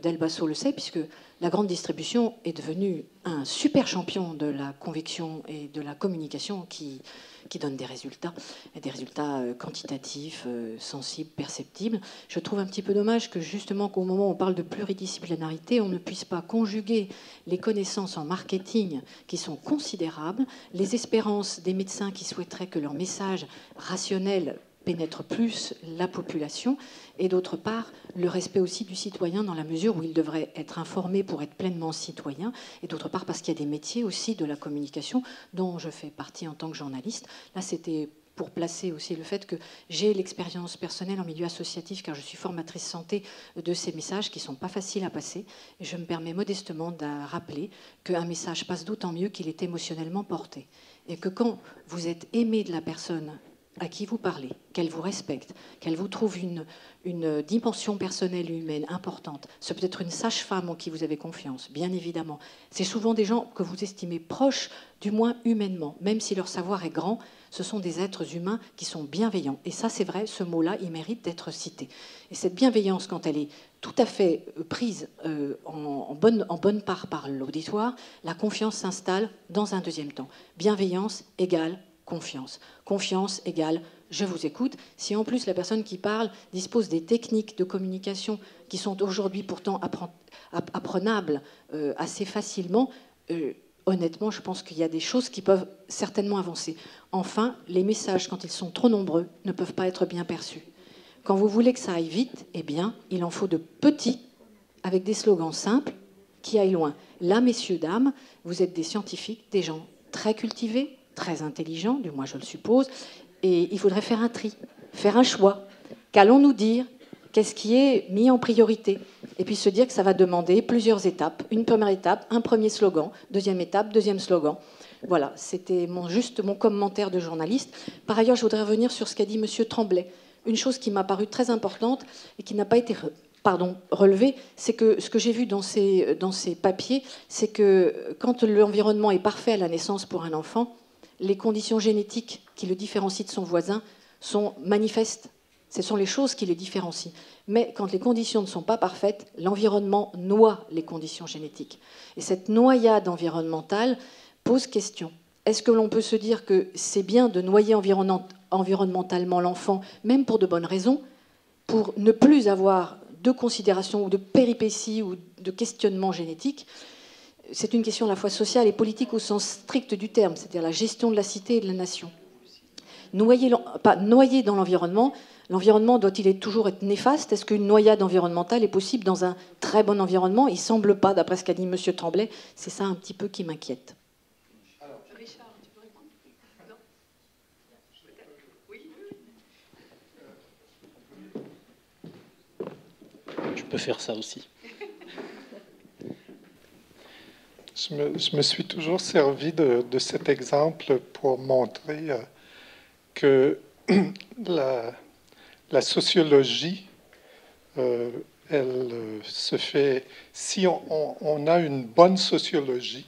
Delbasso le sait, puisque la grande distribution est devenue un super champion de la conviction et de la communication qui donne des résultats quantitatifs, sensibles, perceptibles. Je trouve un petit peu dommage que justement qu'au moment où on parle de pluridisciplinarité, on ne puisse pas conjuguer les connaissances en marketing qui sont considérables, les espérances des médecins qui souhaiteraient que leur message rationnel pénètre plus la population, et d'autre part, le respect aussi du citoyen dans la mesure où il devrait être informé pour être pleinement citoyen, et d'autre part parce qu'il y a des métiers aussi de la communication dont je fais partie en tant que journaliste. Là, c'était pour placer aussi le fait que j'ai l'expérience personnelle en milieu associatif, car je suis formatrice santé, de ces messages qui ne sont pas faciles à passer. Et je me permets modestement de rappeler qu'un message passe d'autant mieux qu'il est émotionnellement porté. Et que quand vous êtes aimé de la personne à qui vous parlez, qu'elle vous respecte, qu'elle vous trouve une dimension personnelle et humaine importante. C'est peut-être une sage-femme en qui vous avez confiance, bien évidemment. C'est souvent des gens que vous estimez proches, du moins humainement. Même si leur savoir est grand, ce sont des êtres humains qui sont bienveillants. Et ça, c'est vrai, ce mot-là, il mérite d'être cité. Et cette bienveillance, quand elle est tout à fait prise en bonne part par l'auditoire, la confiance s'installe dans un deuxième temps. Bienveillance égale confiance. Confiance égale je vous écoute. Si en plus la personne qui parle dispose des techniques de communication qui sont aujourd'hui pourtant apprenables assez facilement, honnêtement, je pense qu'il y a des choses qui peuvent certainement avancer. Enfin, les messages, quand ils sont trop nombreux, ne peuvent pas être bien perçus. Quand vous voulez que ça aille vite, eh bien, il en faut de petits, avec des slogans simples, qui aillent loin. Là, messieurs, dames, vous êtes des scientifiques, des gens très cultivés, très intelligent, du moins je le suppose, et il faudrait faire un tri, faire un choix. Qu'allons-nous dire? Qu'est-ce qui est mis en priorité? Et puis se dire que ça va demander plusieurs étapes. Une première étape, un premier slogan, deuxième étape, deuxième slogan. Voilà, c'était juste mon commentaire de journaliste. Par ailleurs, je voudrais revenir sur ce qu'a dit M. Tremblay. Une chose qui m'a paru très importante et qui n'a pas été relever, c'est que ce que j'ai vu dans ces papiers, c'est que quand l'environnement est parfait à la naissance pour un enfant, les conditions génétiques qui le différencient de son voisin sont manifestes. Ce sont les choses qui les différencient. Mais quand les conditions ne sont pas parfaites, l'environnement noie les conditions génétiques. Et cette noyade environnementale pose question. Est-ce que l'on peut se dire que c'est bien de noyer environnementalement l'enfant, même pour de bonnes raisons, pour ne plus avoir de considérations ou de péripéties ou de questionnements génétiques? C'est une question à la fois sociale et politique au sens strict du terme, c'est-à-dire la gestion de la cité et de la nation. Noyer dans l'environnement, l'environnement doit-il toujours être néfaste? Est-ce qu'une noyade environnementale est possible dans un très bon environnement? Il ne semble pas, d'après ce qu'a dit M. Tremblay. C'est ça un petit peu qui m'inquiète. Richard, tu peux répondre? Non? Oui. Je peux faire ça aussi. Je me suis toujours servi de cet exemple pour montrer que la sociologie, elle se fait... Si on a une bonne sociologie,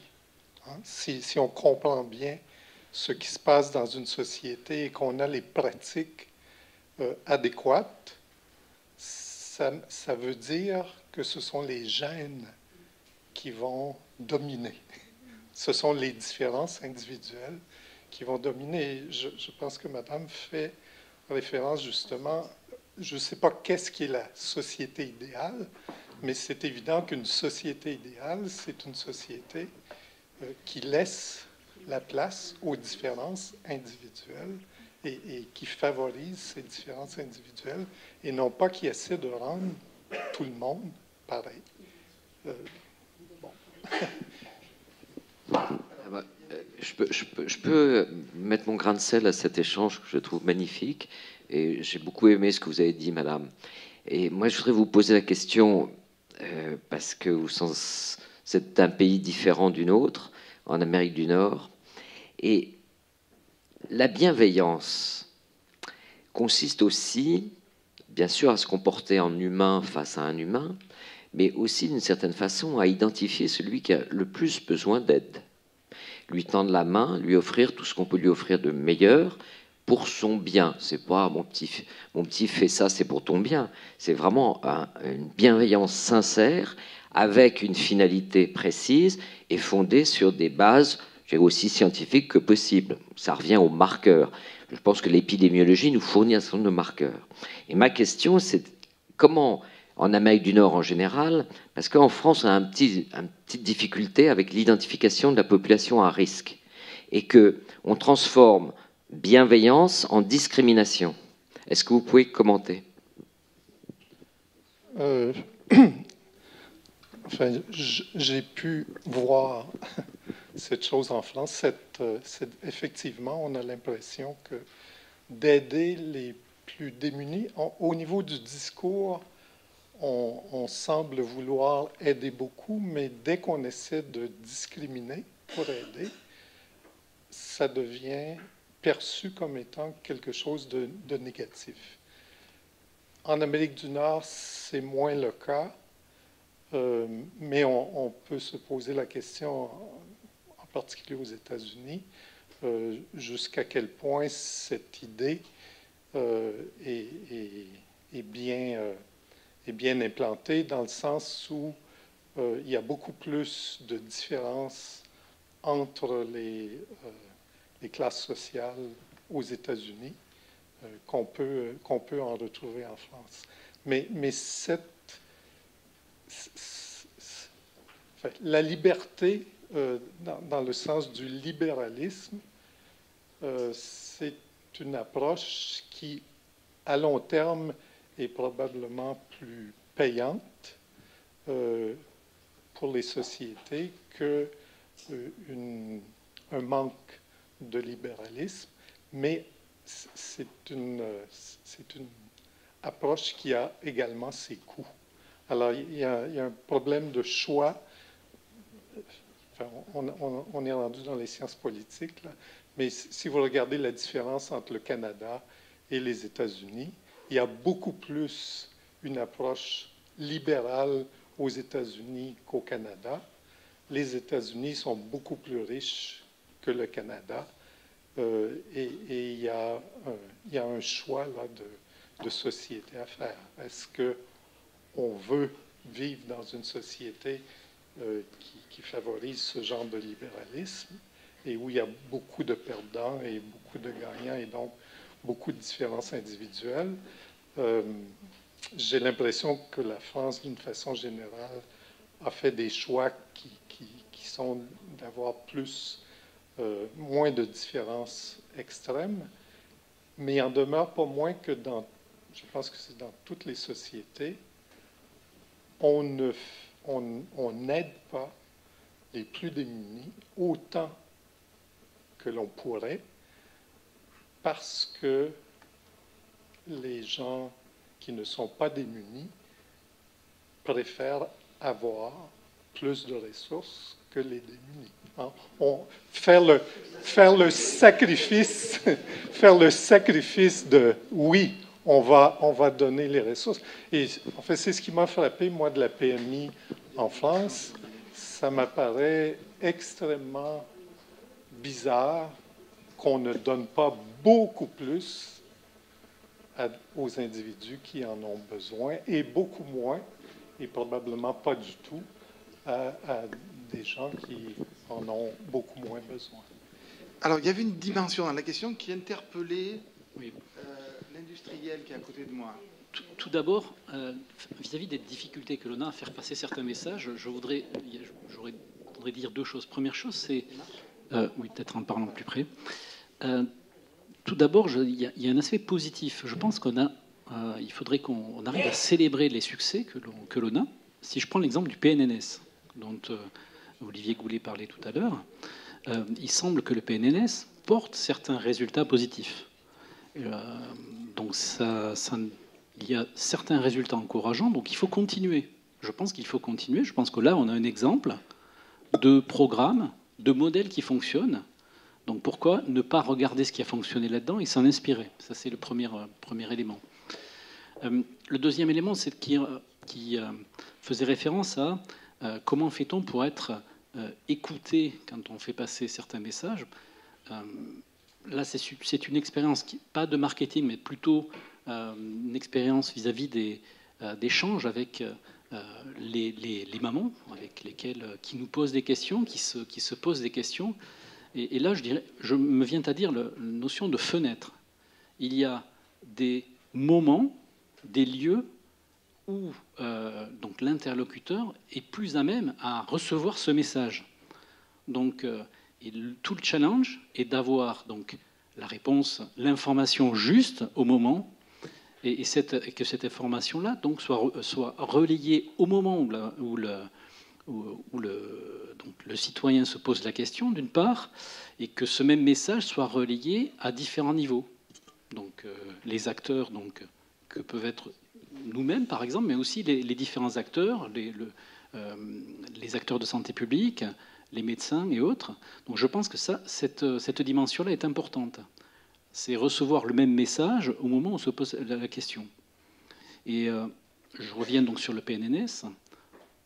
hein, si on comprend bien ce qui se passe dans une société et qu'on a les pratiques adéquates, ça veut dire que ce sont les gènes qui vont dominer. Ce sont les différences individuelles qui vont dominer. Je pense que Madame fait référence justement, je ne sais pas qu'est-ce qui est la société idéale, mais c'est évident qu'une société idéale, c'est une société qui laisse la place aux différences individuelles et qui favorise ces différences individuelles et non pas qui essaie de rendre tout le monde pareil. Je peux mettre mon grain de sel à cet échange que je trouve magnifique et j'ai beaucoup aimé ce que vous avez dit, Madame. Et moi, je voudrais vous poser la question parce que c'est un pays différent d'une autre, en Amérique du Nord, et la bienveillance consiste aussi, bien sûr, à se comporter en humain face à un humain, mais aussi d'une certaine façon à identifier celui qui a le plus besoin d'aide. Lui tendre la main, lui offrir tout ce qu'on peut lui offrir de meilleur pour son bien. C'est pas mon petit fais ça, c'est pour ton bien. C'est vraiment une bienveillance sincère avec une finalité précise et fondée sur des bases, je dirais, aussi scientifiques que possible. Ça revient aux marqueurs. Je pense que l'épidémiologie nous fournit un certain nombre de marqueurs. Et ma question, c'est comment, en Amérique du Nord en général, parce qu'en France, on a une petite difficulté avec l'identification de la population à risque et qu'on transforme bienveillance en discrimination. Est-ce que vous pouvez commenter? Enfin, j'ai pu voir cette chose en France. Effectivement, on a l'impression que d'aider les plus démunis, au niveau du discours, on semble vouloir aider beaucoup, mais dès qu'on essaie de discriminer pour aider, ça devient perçu comme étant quelque chose de négatif. En Amérique du Nord, c'est moins le cas, mais on peut se poser la question, en particulier aux États-Unis, jusqu'à quel point cette idée est bien implantée, dans le sens où il y a beaucoup plus de différences entre les classes sociales aux États-Unis qu'on peut en retrouver en France. Mais la liberté, dans le sens du libéralisme, c'est une approche qui, à long terme, est probablement plus payante pour les sociétés qu'un manque de libéralisme, mais c'est une approche qui a également ses coûts. Alors, il y a un problème de choix. Enfin, on est rendu dans les sciences politiques, là. Mais si vous regardez la différence entre le Canada et les États-Unis, il y a beaucoup plus une approche libéral aux États-Unis qu'au Canada. Les États-Unis sont beaucoup plus riches que le Canada et il y a un choix là, de société à faire. Est-ce qu'on veut vivre dans une société qui favorise ce genre de libéralisme et où il y a beaucoup de perdants et beaucoup de gagnants et donc beaucoup de différences individuelles? J'ai l'impression que la France, d'une façon générale, a fait des choix qui sont d'avoir moins de différences extrêmes, mais il en demeure pas moins que je pense que c'est dans toutes les sociétés, on n'aide pas les plus démunis autant que l'on pourrait, parce que les gens qui ne sont pas démunis préfèrent avoir plus de ressources que les démunis. Hein? Faire le sacrifice de oui, on va donner les ressources. Et en fait, c'est ce qui m'a frappé, moi, de la PMI en France. Ça m'apparaît extrêmement bizarre qu'on ne donne pas beaucoup plus aux individus qui en ont besoin, et beaucoup moins, et probablement pas du tout, à des gens qui en ont beaucoup moins besoin. Alors, il y avait une dimension dans la question qui interpellait l'industriel qui est à côté de moi. Tout d'abord, vis-à-vis des difficultés que l'on a à faire passer certains messages, je voudrais dire deux choses. Première chose, c'est... oui, peut-être en parlant plus près. Tout d'abord, il y a un aspect positif. Je pense il faudrait qu'on arrive à célébrer les succès que l'on a. Si je prends l'exemple du PNNS, dont Olivier Goulet parlait tout à l'heure, il semble que le PNNS porte certains résultats positifs. Donc il y a certains résultats encourageants, donc il faut continuer. Je pense qu'il faut continuer. Je pense que là, on a un exemple de programme, de modèle qui fonctionne. Donc pourquoi ne pas regarder ce qui a fonctionné là-dedans et s'en inspirer? Ça, c'est le premier élément. Le deuxième élément, c'est qui faisait référence à comment fait-on pour être écouté quand on fait passer certains messages. Là, c'est une expérience, pas de marketing, mais plutôt une expérience vis-à-vis d'échanges avec les mamans, avec lesquelles qui nous posent des questions, qui se posent des questions. Et là, je me viens à dire la notion de fenêtre. Il y a des moments, des lieux où donc l'interlocuteur est plus à même à recevoir ce message. Donc, tout le challenge est d'avoir donc la réponse, l'information juste au moment, et que cette information-là donc soit relayée au moment où le citoyen se pose la question, d'une part, et que ce même message soit relayé à différents niveaux. Donc les acteurs que peuvent être nous-mêmes, par exemple, mais aussi les différents acteurs, les acteurs de santé publique, les médecins et autres. Donc je pense que cette dimension-là est importante. C'est recevoir le même message au moment où on se pose la question. Et je reviens donc sur le PNNS.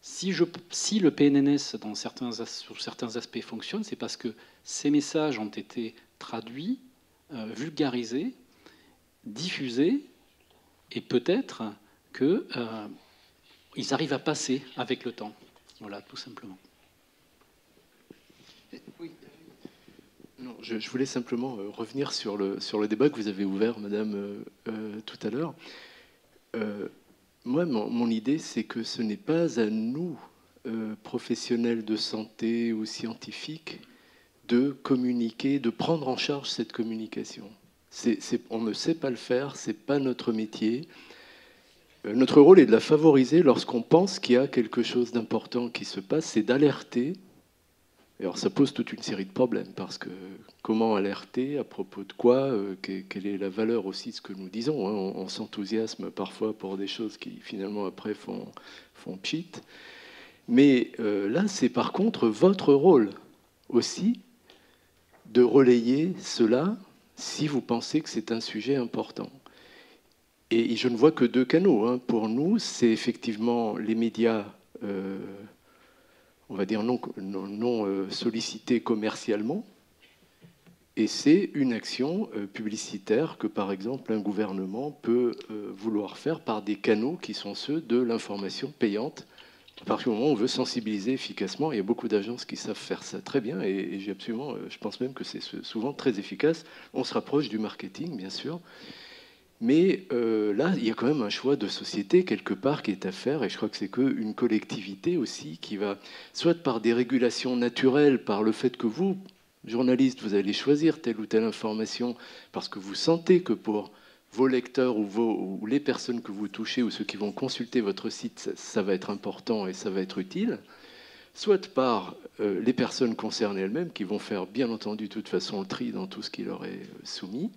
Si le PNNS, sur certains aspects, fonctionne, c'est parce que ces messages ont été traduits, vulgarisés, diffusés, et peut-être qu'ils arrivent à passer avec le temps. Voilà, tout simplement. Oui. Non, je voulais simplement revenir sur le débat que vous avez ouvert, Madame, tout à l'heure. Moi, mon idée, c'est que ce n'est pas à nous, professionnels de santé ou scientifiques, de communiquer, de prendre en charge cette communication. On ne sait pas le faire, ce n'est pas notre métier. Notre rôle est de la favoriser lorsqu'on pense qu'il y a quelque chose d'important qui se passe, c'est d'alerter. Alors ça pose toute une série de problèmes, parce que comment alerter, à propos de quoi, quelle est la valeur aussi de ce que nous disons, hein. On s'enthousiasme parfois pour des choses qui finalement après font pchit. Mais là, c'est par contre votre rôle aussi de relayer cela si vous pensez que c'est un sujet important. Et je ne vois que deux canaux. Hein. Pour nous, c'est effectivement les médias, on va dire non sollicités commercialement, et c'est une action publicitaire que, par exemple, un gouvernement peut vouloir faire par des canaux qui sont ceux de l'information payante. À partir du moment où on veut sensibiliser efficacement, il y a beaucoup d'agences qui savent faire ça très bien, et j'ai absolument, je pense même que c'est souvent très efficace. On se rapproche du marketing, bien sûr. Mais là, il y a quand même un choix de société quelque part qui est à faire, et je crois que c'est qu'une collectivité aussi qui va, soit par des régulations naturelles, par le fait que vous, journalistes, vous allez choisir telle ou telle information parce que vous sentez que pour vos lecteurs ou les personnes que vous touchez ou ceux qui vont consulter votre site, ça va être important et ça va être utile, soit par les personnes concernées elles-mêmes qui vont faire bien entendu de toute façon le tri dans tout ce qui leur est soumis.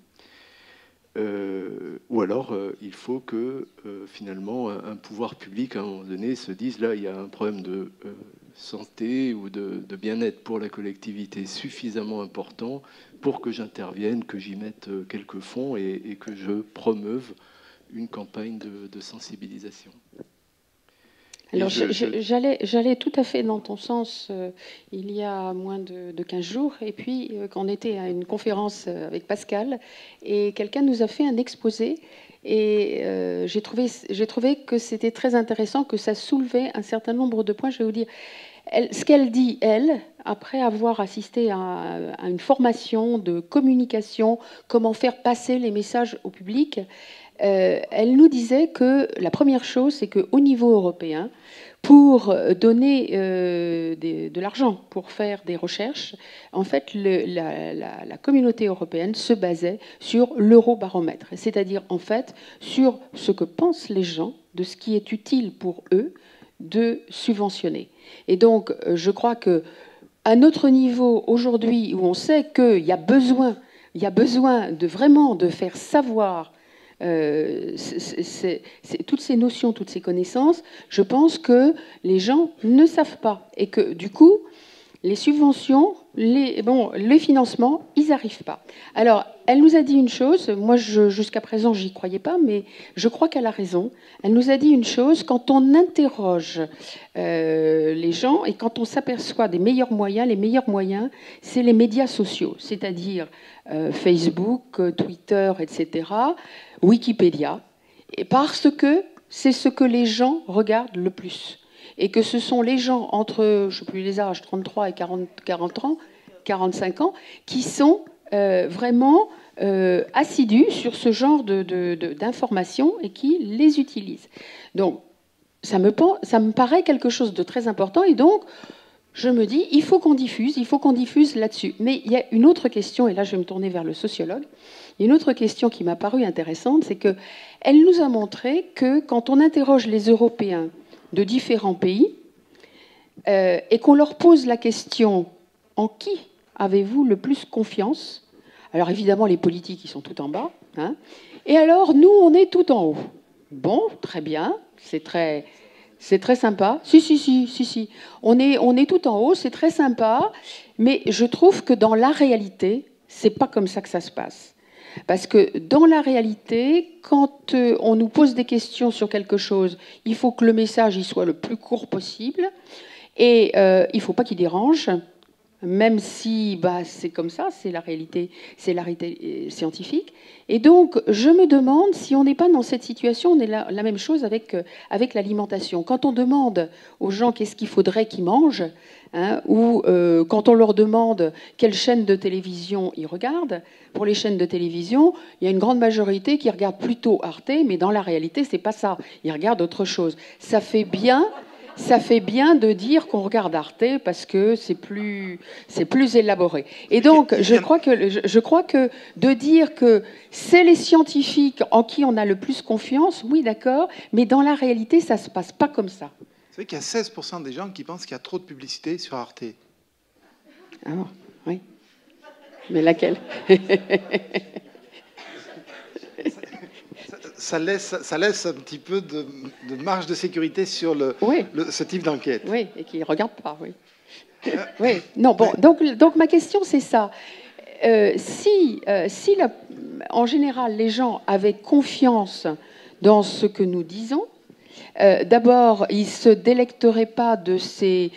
Ou alors, il faut que finalement un pouvoir public, à un moment donné, se dise là, il y a un problème de santé ou de bien-être pour la collectivité suffisamment important pour que j'intervienne, que j'y mette quelques fonds et que je promeuve une campagne de sensibilisation. Alors, j'allais tout à fait dans ton sens il y a moins de 15 jours, et puis quand on était à une conférence avec Pascal, et quelqu'un nous a fait un exposé, et j'ai trouvé que c'était très intéressant, que ça soulevait un certain nombre de points. Je vais vous dire, ce qu'elle dit, elle, après avoir assisté à une formation de communication, comment faire passer les messages au public, elle nous disait que la première chose, c'est qu'au niveau européen, pour donner de l'argent pour faire des recherches, en fait, la communauté européenne se basait sur l'eurobaromètre, c'est-à-dire en fait sur ce que pensent les gens de ce qui est utile pour eux de subventionner. Et donc, je crois que à notre niveau aujourd'hui, où on sait qu'il y a besoin de vraiment de faire savoir toutes ces notions, toutes ces connaissances, je pense que les gens ne savent pas et que du coup, les subventions, les financements, ils n'arrivent pas. Alors, elle nous a dit une chose, moi jusqu'à présent, j'y croyais pas, mais je crois qu'elle a raison. Elle nous a dit une chose, quand on interroge les gens et quand on s'aperçoit des meilleurs moyens, les meilleurs moyens, c'est les médias sociaux, c'est-à-dire Facebook, Twitter, etc., Wikipédia, et parce que c'est ce que les gens regardent le plus. Et que ce sont les gens entre, je ne sais plus les âges, 33 et 40 ans, 45 ans, qui sont vraiment assidus sur ce genre d'informations et qui les utilisent. Donc, ça me paraît quelque chose de très important. Et donc, je me dis, il faut qu'on diffuse là-dessus. Mais il y a une autre question, et là, je vais me tourner vers le sociologue. Il y a une autre question qui m'a paru intéressante, c'est qu'elle nous a montré que quand on interroge les Européens de différents pays et qu'on leur pose la question « En qui avez-vous le plus confiance ?» Alors évidemment, les politiques, ils sont tout en bas. Hein, et alors, nous, on est tout en haut. Bon, très bien, c'est très sympa. Si. On est tout en haut, c'est très sympa. Mais je trouve que dans la réalité, c'est pas comme ça que ça se passe. Parce que dans la réalité, quand on nous pose des questions sur quelque chose, il faut que le message il soit le plus court possible et il ne faut pas qu'il dérange, même si c'est comme ça, c'est la réalité scientifique. Et donc, je me demande si on n'est pas dans cette situation, on est la même chose avec l'alimentation. Quand on demande aux gens qu'est-ce qu'il faudrait qu'ils mangent, hein, ou quand on leur demande quelle chaîne de télévision ils regardent, pour les chaînes de télévision, il y a une grande majorité qui regarde plutôt Arte, mais dans la réalité, c'est pas ça. Ils regardent autre chose. Ça fait bien de dire qu'on regarde Arte parce que c'est plus élaboré. Et donc, je crois que de dire que c'est les scientifiques en qui on a le plus confiance, oui, d'accord, mais dans la réalité, ça se passe pas comme ça. Vous savez qu'il y a 16% des gens qui pensent qu'il y a trop de publicité sur Arte. Ah bon, oui. Mais laquelle? Ça laisse un petit peu de marge de sécurité sur ce type d'enquête. Oui, et qui ne regarde pas, oui. Oui. Non, bon, donc ma question, c'est ça. Si en général, les gens avaient confiance dans ce que nous disons. D'abord, il ne se délecterait pas de ces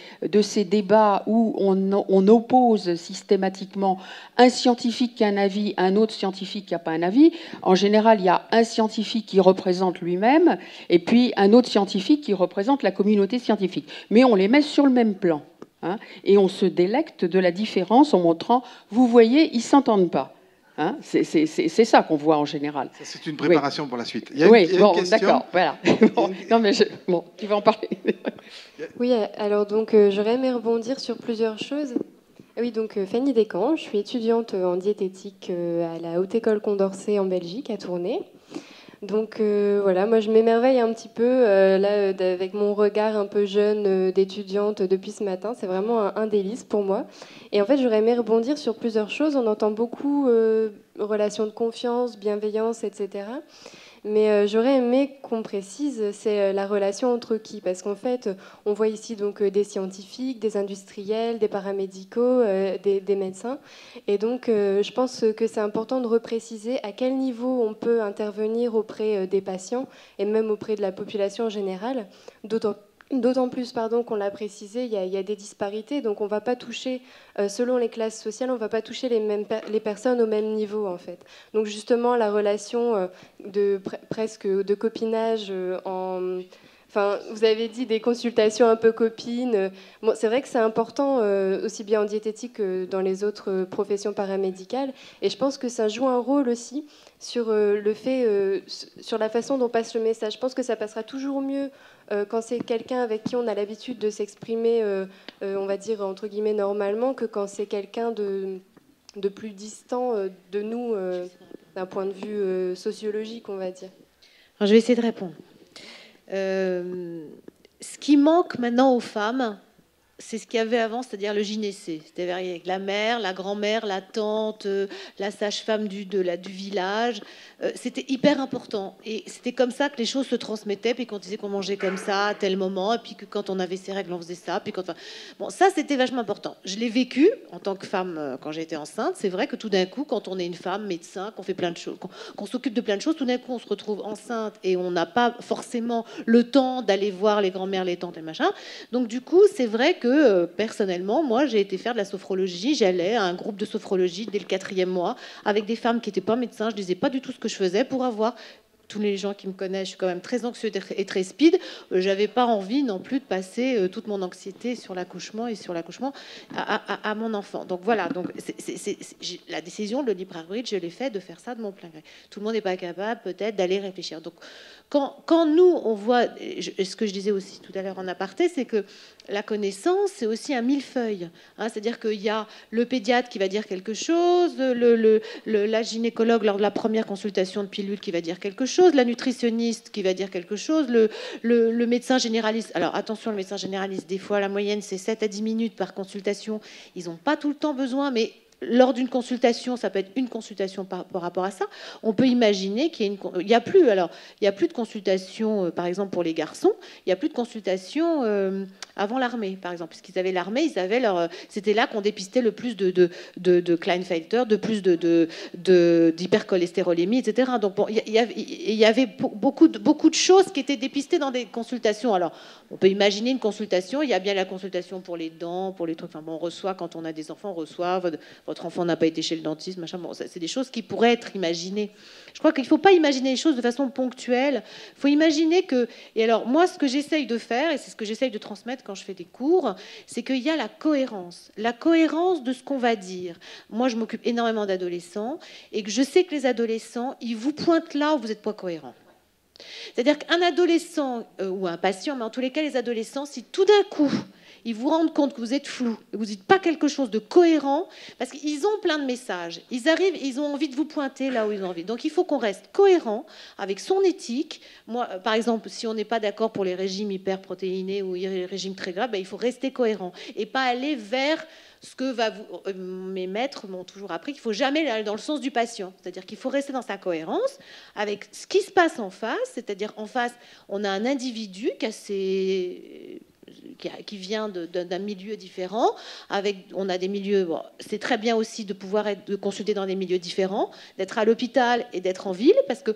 débats où on oppose systématiquement un scientifique qui a un avis, un autre scientifique qui n'a pas un avis. En général, il y a un scientifique qui représente lui-même et puis un autre scientifique qui représente la communauté scientifique. Mais on les met sur le même plan. Hein, et on se délecte de la différence en montrant, vous voyez, ils ne s'entendent pas. Hein, c'est ça qu'on voit en général. C'est une préparation pour la suite. Il y a bon, d'accord, voilà. Bon, non, mais bon, tu vas en parler. Oui, alors donc j'aurais aimé rebondir sur plusieurs choses. Oui, donc Fanny Descamps, je suis étudiante en diététique à la Haute École Condorcet en Belgique, à Tournai. Donc voilà, moi je m'émerveille un petit peu là avec mon regard un peu jeune d'étudiante depuis ce matin. C'est vraiment un délice pour moi. Et en fait, j'aurais aimé rebondir sur plusieurs choses. On entend beaucoup relations de confiance, bienveillance, etc. Mais j'aurais aimé qu'on précise, c'est la relation entre qui? Parce qu'en fait, on voit ici donc des scientifiques, des industriels, des paramédicaux, des médecins. Et donc, je pense que c'est important de repréciser à quel niveau on peut intervenir auprès des patients et même auprès de la population en général. D'autant plus, qu'on l'a précisé, il y a des disparités, donc on ne va pas toucher, selon les classes sociales, on ne va pas toucher les personnes au même niveau, en fait. Donc justement, la relation presque de copinage Enfin, vous avez dit des consultations un peu copines. Bon, c'est vrai que c'est important, aussi bien en diététique que dans les autres professions paramédicales. Et je pense que ça joue un rôle aussi sur le fait, sur la façon dont passe le message. Je pense que ça passera toujours mieux quand c'est quelqu'un avec qui on a l'habitude de s'exprimer, on va dire, entre guillemets, normalement, que quand c'est quelqu'un de plus distant de nous, d'un point de vue sociologique, on va dire. Alors, je vais essayer de répondre. Ce qui manque maintenant aux femmes, c'est ce qu'il y avait avant, c'est-à-dire le gynécée. C'était avec la mère, la grand-mère, la tante, la sage-femme du village. C'était hyper important. Et c'était comme ça que les choses se transmettaient. Puis qu'on disait qu'on mangeait comme ça à tel moment. Et puis que quand on avait ses règles, on faisait ça. Puis bon, ça, c'était vachement important. Je l'ai vécu en tant que femme quand j'étais enceinte. C'est vrai que tout d'un coup, quand on est une femme médecin, qu'on fait plein de choses, qu'on s'occupe de plein de choses, tout d'un coup, on se retrouve enceinte et on n'a pas forcément le temps d'aller voir les grand-mères, les tantes et machin. Donc du coup, c'est vrai que personnellement, moi, j'ai été faire de la sophrologie. J'allais à un groupe de sophrologie dès le 4e mois avec des femmes qui n'étaient pas médecins. Je disais pas du tout ce que je faisais pour avoir... Tous les gens qui me connaissent, je suis quand même très anxieuse et très speed. J'avais pas envie non plus de passer toute mon anxiété sur l'accouchement et sur l'accouchement à mon enfant. Donc voilà, donc la décision, le libre arbitre, je l'ai fait de faire ça de mon plein gré. Tout le monde n'est pas capable peut-être d'aller réfléchir. Donc quand nous, on voit, ce que je disais aussi tout à l'heure en aparté, c'est que la connaissance, c'est aussi un millefeuille. Hein, c'est-à-dire qu'il y a le pédiatre qui va dire quelque chose, la gynécologue lors de la première consultation de pilule qui va dire quelque chose, la nutritionniste qui va dire quelque chose, le médecin généraliste. Alors attention, le médecin généraliste, des fois, la moyenne, c'est 7 à 10 minutes par consultation. Ils n'ont pas tout le temps besoin, mais... Lors d'une consultation, ça peut être une consultation par rapport à ça. On peut imaginer qu'il y a plus de consultation, par exemple pour les garçons. Il y a plus de consultation avant l'armée, par exemple, puisqu'ils avaient l'armée, c'était là qu'on dépistait le plus de Klinefelter, de plus d'hypercholestérolémie, etc. Donc bon, il y avait beaucoup de choses qui étaient dépistées dans des consultations. Alors, on peut imaginer une consultation. Il y a bien la consultation pour les dents, pour les trucs. Enfin bon, on reçoit quand on a des enfants, on reçoit. Votre enfant n'a pas été chez le dentiste, machin. Bon, c'est des choses qui pourraient être imaginées. Je crois qu'il ne faut pas imaginer les choses de façon ponctuelle. Il faut imaginer que... Et alors, moi, ce que j'essaye de faire, et c'est ce que j'essaye de transmettre quand je fais des cours, c'est qu'il y a la cohérence. La cohérence de ce qu'on va dire. Moi, je m'occupe énormément d'adolescents, et que je sais que les adolescents, ils vous pointent là où vous n'êtes pas cohérent. C'est-à-dire qu'un adolescent, ou un patient, mais en tous les cas, les adolescents, si tout d'un coup... ils vous rendent compte que vous êtes flou, que vous dites pas quelque chose de cohérent, parce qu'ils ont plein de messages. Ils arrivent, ils ont envie de vous pointer là où ils ont envie. Donc il faut qu'on reste cohérent avec son éthique. Moi, par exemple, si on n'est pas d'accord pour les régimes hyperprotéinés ou les régimes très gras, il faut rester cohérent et pas aller vers ce que mes maîtres m'ont toujours appris, qu'il ne faut jamais aller dans le sens du patient. C'est-à-dire qu'il faut rester dans sa cohérence avec ce qui se passe en face. C'est-à-dire en face, on a un individu qui a ses qui vient d'un milieu différent. On a des milieux. Bon, c'est très bien aussi de pouvoir de consulter dans des milieux différents, d'être à l'hôpital et d'être en ville, parce que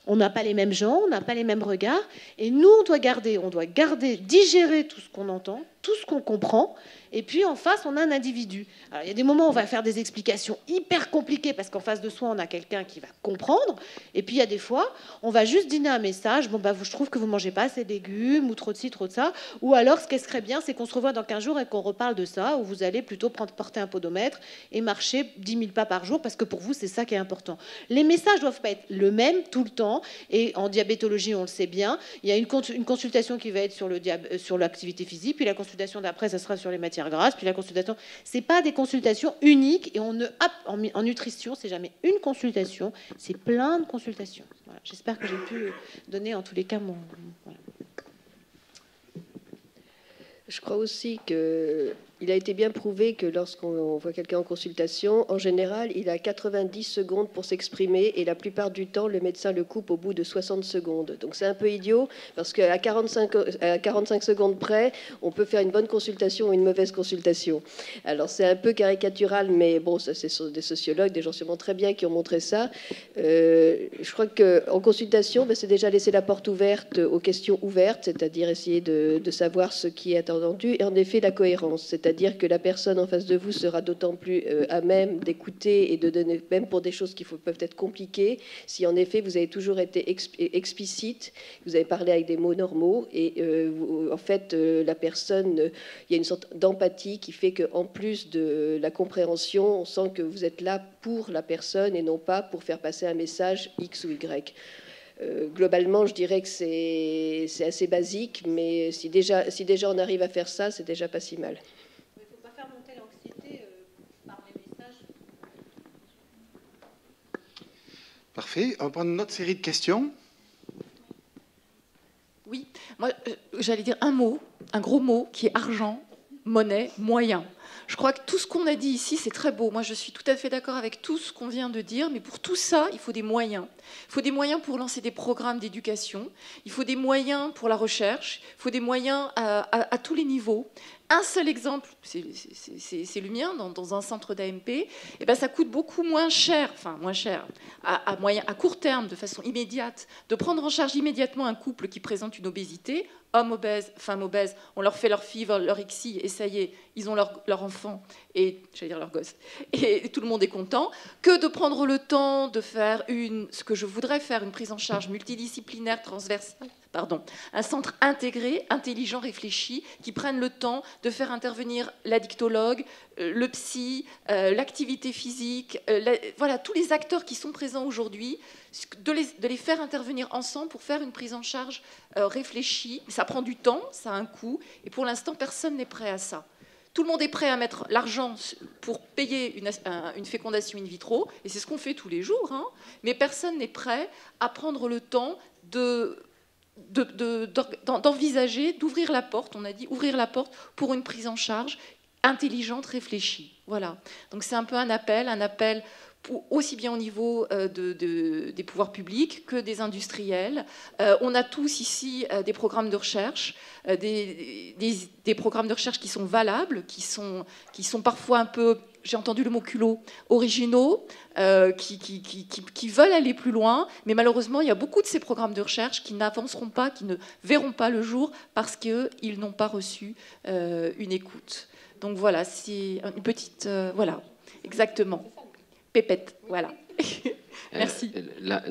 on n'a pas les mêmes gens, on n'a pas les mêmes regards. Et nous, on doit garder, digérer tout ce qu'on entend, tout ce qu'on comprend. Et puis en face, on a un individu. Alors, il y a des moments où on va faire des explications hyper compliquées parce qu'en face de soi, on a quelqu'un qui va comprendre. Et puis il y a des fois, on va juste dîner un message. Bon, je trouve que vous mangez pas assez de légumes, ou trop de ci, trop de ça. Ou alors, ce qui serait bien, c'est qu'on se revoit dans 15 jours et qu'on reparle de ça, où vous allez plutôt porter un podomètre et marcher 10 000 pas par jour, parce que pour vous, c'est ça qui est important. Les messages doivent pas être le même tout le temps. Et en diabétologie, on le sait bien, il y a une consultation qui va être sur l'activité physique, puis la consultation d'après, ça sera sur les matières grasses, puis la consultation, c'est pas des consultations uniques, et en nutrition, c'est jamais une consultation, c'est plein de consultations. Voilà. J'espère que j'ai pu donner en tous les cas mon... Voilà. Je crois aussi qu'il a été bien prouvé que lorsqu'on voit quelqu'un en consultation, en général, il a 90 secondes pour s'exprimer, et la plupart du temps, le médecin le coupe au bout de 60 secondes. Donc c'est un peu idiot, parce qu'à 45 secondes près, on peut faire une bonne consultation ou une mauvaise consultation. Alors c'est un peu caricatural, mais bon, ça c'est des sociologues, des gens sûrement très bien qui ont montré ça. Je crois qu'en consultation, c'est déjà laisser la porte ouverte aux questions ouvertes, c'est-à-dire essayer de savoir ce qui est entendu, et en effet la cohérence, c'est-à-dire que la personne en face de vous sera d'autant plus à même d'écouter et de donner, même pour des choses qui peuvent être compliquées, si en effet vous avez toujours été explicite, vous avez parlé avec des mots normaux, et en fait la personne, il y a une sorte d'empathie qui fait qu'en plus de la compréhension, on sent que vous êtes là pour la personne et non pas pour faire passer un message X ou Y. Globalement, je dirais que c'est assez basique, mais si déjà on arrive à faire ça, c'est déjà pas si mal. Il ne faut pas faire monter l'anxiété par les messages. Parfait. On va prendre une autre série de questions. Oui, moi, j'allais dire un mot, un gros mot, qui est argent, monnaie, moyen. Je crois que tout ce qu'on a dit ici, c'est très beau. Moi, je suis tout à fait d'accord avec tout ce qu'on vient de dire, mais pour tout ça, il faut des moyens. Il faut des moyens pour lancer des programmes d'éducation, il faut des moyens pour la recherche, il faut des moyens à tous les niveaux. Un seul exemple, c'est le mien, dans un centre d'AMP, eh ben, ça coûte beaucoup moins cher, à court terme, de façon immédiate, de prendre en charge immédiatement un couple qui présente une obésité, homme obèse, femme obèse, on leur fait leur FIV, leur ICSI, et ça y est, ils ont leur enfant, et j'allais dire leur gosse, et tout le monde est content, que de prendre le temps de faire ce que je voudrais faire, une prise en charge multidisciplinaire, transversale, un centre intégré, intelligent, réfléchi, qui prenne le temps de faire intervenir l'addictologue, le psy, l'activité physique, voilà, tous les acteurs qui sont présents aujourd'hui, de les faire intervenir ensemble pour faire une prise en charge réfléchie. Ça prend du temps, ça a un coût, et pour l'instant, personne n'est prêt à ça. Tout le monde est prêt à mettre l'argent pour payer une fécondation in vitro, et c'est ce qu'on fait tous les jours, hein, mais personne n'est prêt à prendre le temps d'envisager, d'ouvrir la porte, on a dit ouvrir la porte pour une prise en charge intelligente, réfléchie. Voilà. Donc c'est un peu un appel aussi bien au niveau des pouvoirs publics que des industriels. On a tous ici des programmes de recherche, des programmes de recherche qui sont valables, qui sont parfois un peu, j'ai entendu le mot culot, originaux, qui veulent aller plus loin, mais malheureusement, il y a beaucoup de ces programmes de recherche qui n'avanceront pas, qui ne verront pas le jour parce qu'ils n'ont pas reçu une écoute. Donc voilà, c'est une petite... voilà, exactement. Pépette, voilà. Merci. Là,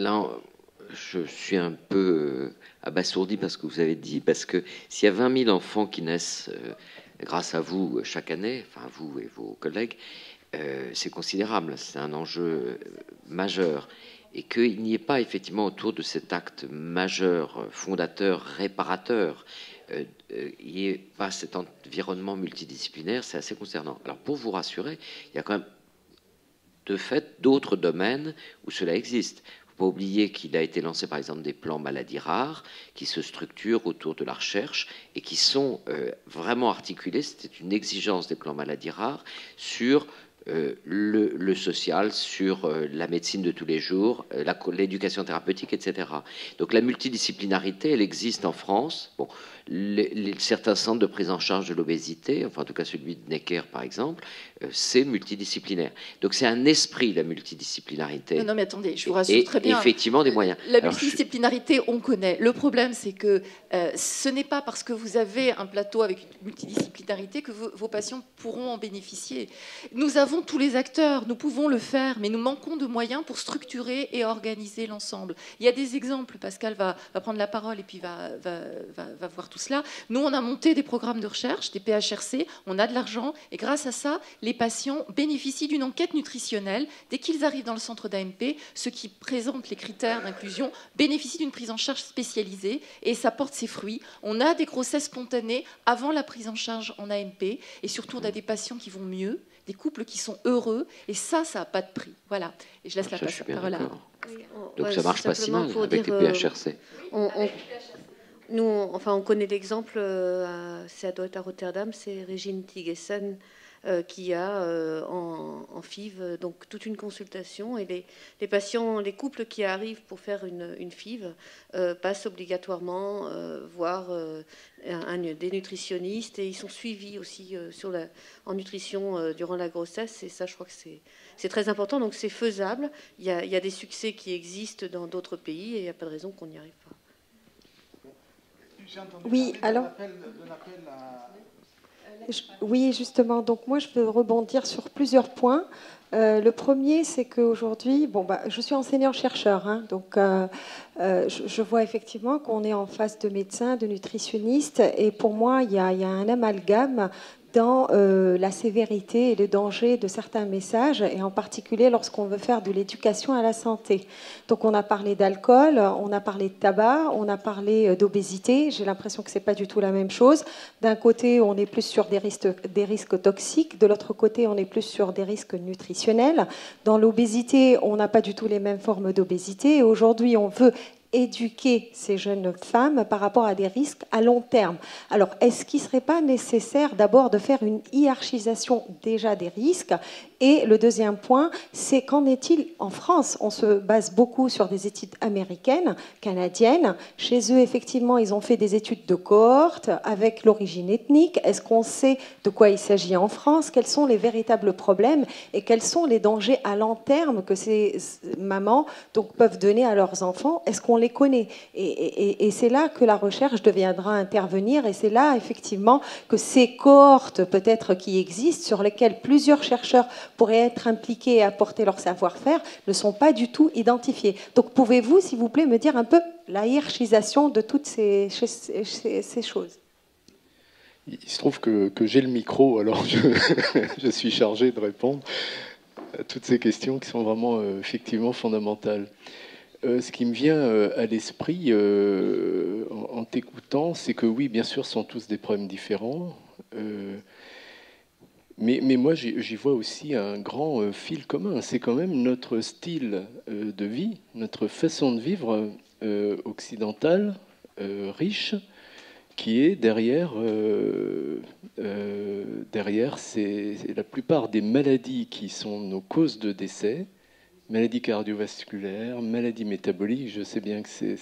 je suis un peu abasourdi par ce que vous avez dit, parce que s'il y a 20 000 enfants qui naissent grâce à vous chaque année, enfin vous et vos collègues, c'est considérable, c'est un enjeu majeur. Et qu'il n'y ait pas effectivement autour de cet acte majeur, fondateur, réparateur, il n'y ait pas cet environnement multidisciplinaire, c'est assez concernant. Alors pour vous rassurer, il y a quand même de fait d'autres domaines où cela existe. Il ne faut pas oublier qu'il a été lancé par exemple des plans maladies rares qui se structurent autour de la recherche et qui sont vraiment articulés, c'était une exigence des plans maladies rares, sur le social, sur la médecine de tous les jours, l'éducation thérapeutique, etc. Donc la multidisciplinarité, elle existe en France. Bon, certains centres de prise en charge de l'obésité, enfin en tout cas celui de Necker par exemple, c'est multidisciplinaire. Donc c'est un esprit, la multidisciplinarité. Non mais attendez, je vous rassure très bien. Et effectivement des moyens. La multidisciplinarité, on connaît. Le problème, c'est que ce n'est pas parce que vous avez un plateau avec une multidisciplinarité que vos patients pourront en bénéficier. Nous avons tous les acteurs, nous pouvons le faire, mais nous manquons de moyens pour structurer et organiser l'ensemble. Il y a des exemples, Pascal va prendre la parole et puis va voir tout cela. Nous, on a monté des programmes de recherche, des PHRC, on a de l'argent, et grâce à ça, les patients bénéficient d'une enquête nutritionnelle. Dès qu'ils arrivent dans le centre d'AMP, ceux qui présentent les critères d'inclusion bénéficient d'une prise en charge spécialisée, et ça porte ses fruits. On a des grossesses spontanées avant la prise en charge en AMP, et surtout, on a des patients qui vont mieux, des couples qui sont heureux, et ça n'a pas de prix. Voilà. Et je laisse la parole à... Donc ça marche pas si mal avec les PHRC. Nous, on connaît l'exemple, c'est à Rotterdam, c'est Regine Tigessen qui a en FIV donc toute une consultation, et les patients, les couples qui arrivent pour faire une FIV passent obligatoirement voir des nutritionnistes, et ils sont suivis aussi en nutrition durant la grossesse, et ça je crois que c'est très important, donc c'est faisable. Il y a des succès qui existent dans d'autres pays et il n'y a pas de raison qu'on n'y arrive pas. Oui, alors. Oui, justement. Donc moi, je peux rebondir sur plusieurs points. Le premier, c'est qu'aujourd'hui, je suis enseignant-chercheur, hein, donc je vois effectivement qu'on est en face de médecins, de nutritionnistes, et pour moi, il y a un amalgame dans la sévérité et le danger de certains messages, et en particulier lorsqu'on veut faire de l'éducation à la santé. Donc on a parlé d'alcool, on a parlé de tabac, on a parlé d'obésité. J'ai l'impression que ce n'est pas du tout la même chose. D'un côté, on est plus sur des risques toxiques, de l'autre côté, on est plus sur des risques nutritionnels. Dans l'obésité, on n'a pas du tout les mêmes formes d'obésité, et aujourd'hui, on veut éduquer ces jeunes femmes par rapport à des risques à long terme. Alors, est-ce qu'il ne serait pas nécessaire d'abord de faire une hiérarchisation déjà des risques? Et le deuxième point, c'est qu'en est-il en France? On se base beaucoup sur des études américaines, canadiennes. Chez eux, effectivement, ils ont fait des études de cohorte avec l'origine ethnique. Est-ce qu'on sait de quoi il s'agit en France? Quels sont les véritables problèmes et quels sont les dangers à long terme que ces mamans peuvent donner à leurs enfants? Est-ce qu'on les connaît? Et c'est là que la recherche deviendra intervenir, et c'est là, effectivement, que ces cohortes, peut-être, qui existent, sur lesquelles plusieurs chercheurs pourraient être impliqués et apporter leur savoir-faire, ne sont pas du tout identifiés. Donc pouvez-vous, s'il vous plaît, me dire un peu la hiérarchisation de toutes ces choses? Il se trouve que j'ai le micro, alors je suis chargé de répondre à toutes ces questions qui sont vraiment effectivement fondamentales. Ce qui me vient à l'esprit en t'écoutant, c'est que oui, bien sûr, ce sont tous des problèmes différents. Mais moi, j'y vois aussi un grand fil commun. C'est quand même notre style de vie, notre façon de vivre occidentale, riche, qui est derrière la plupart des maladies qui sont nos causes de décès, maladies cardiovasculaires, maladies métaboliques. Je sais bien que c'est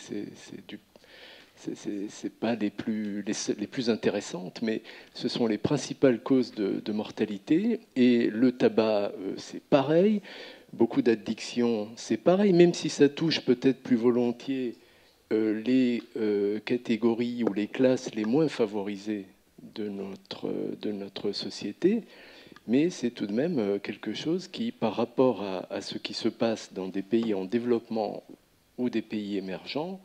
pas les plus intéressantes, mais ce sont les principales causes de mortalité. Et le tabac, c'est pareil. Beaucoup d'addictions, c'est pareil, même si ça touche peut-être plus volontiers les catégories ou les classes les moins favorisées de notre société. Mais c'est tout de même quelque chose qui, par rapport à ce qui se passe dans des pays en développement ou des pays émergents,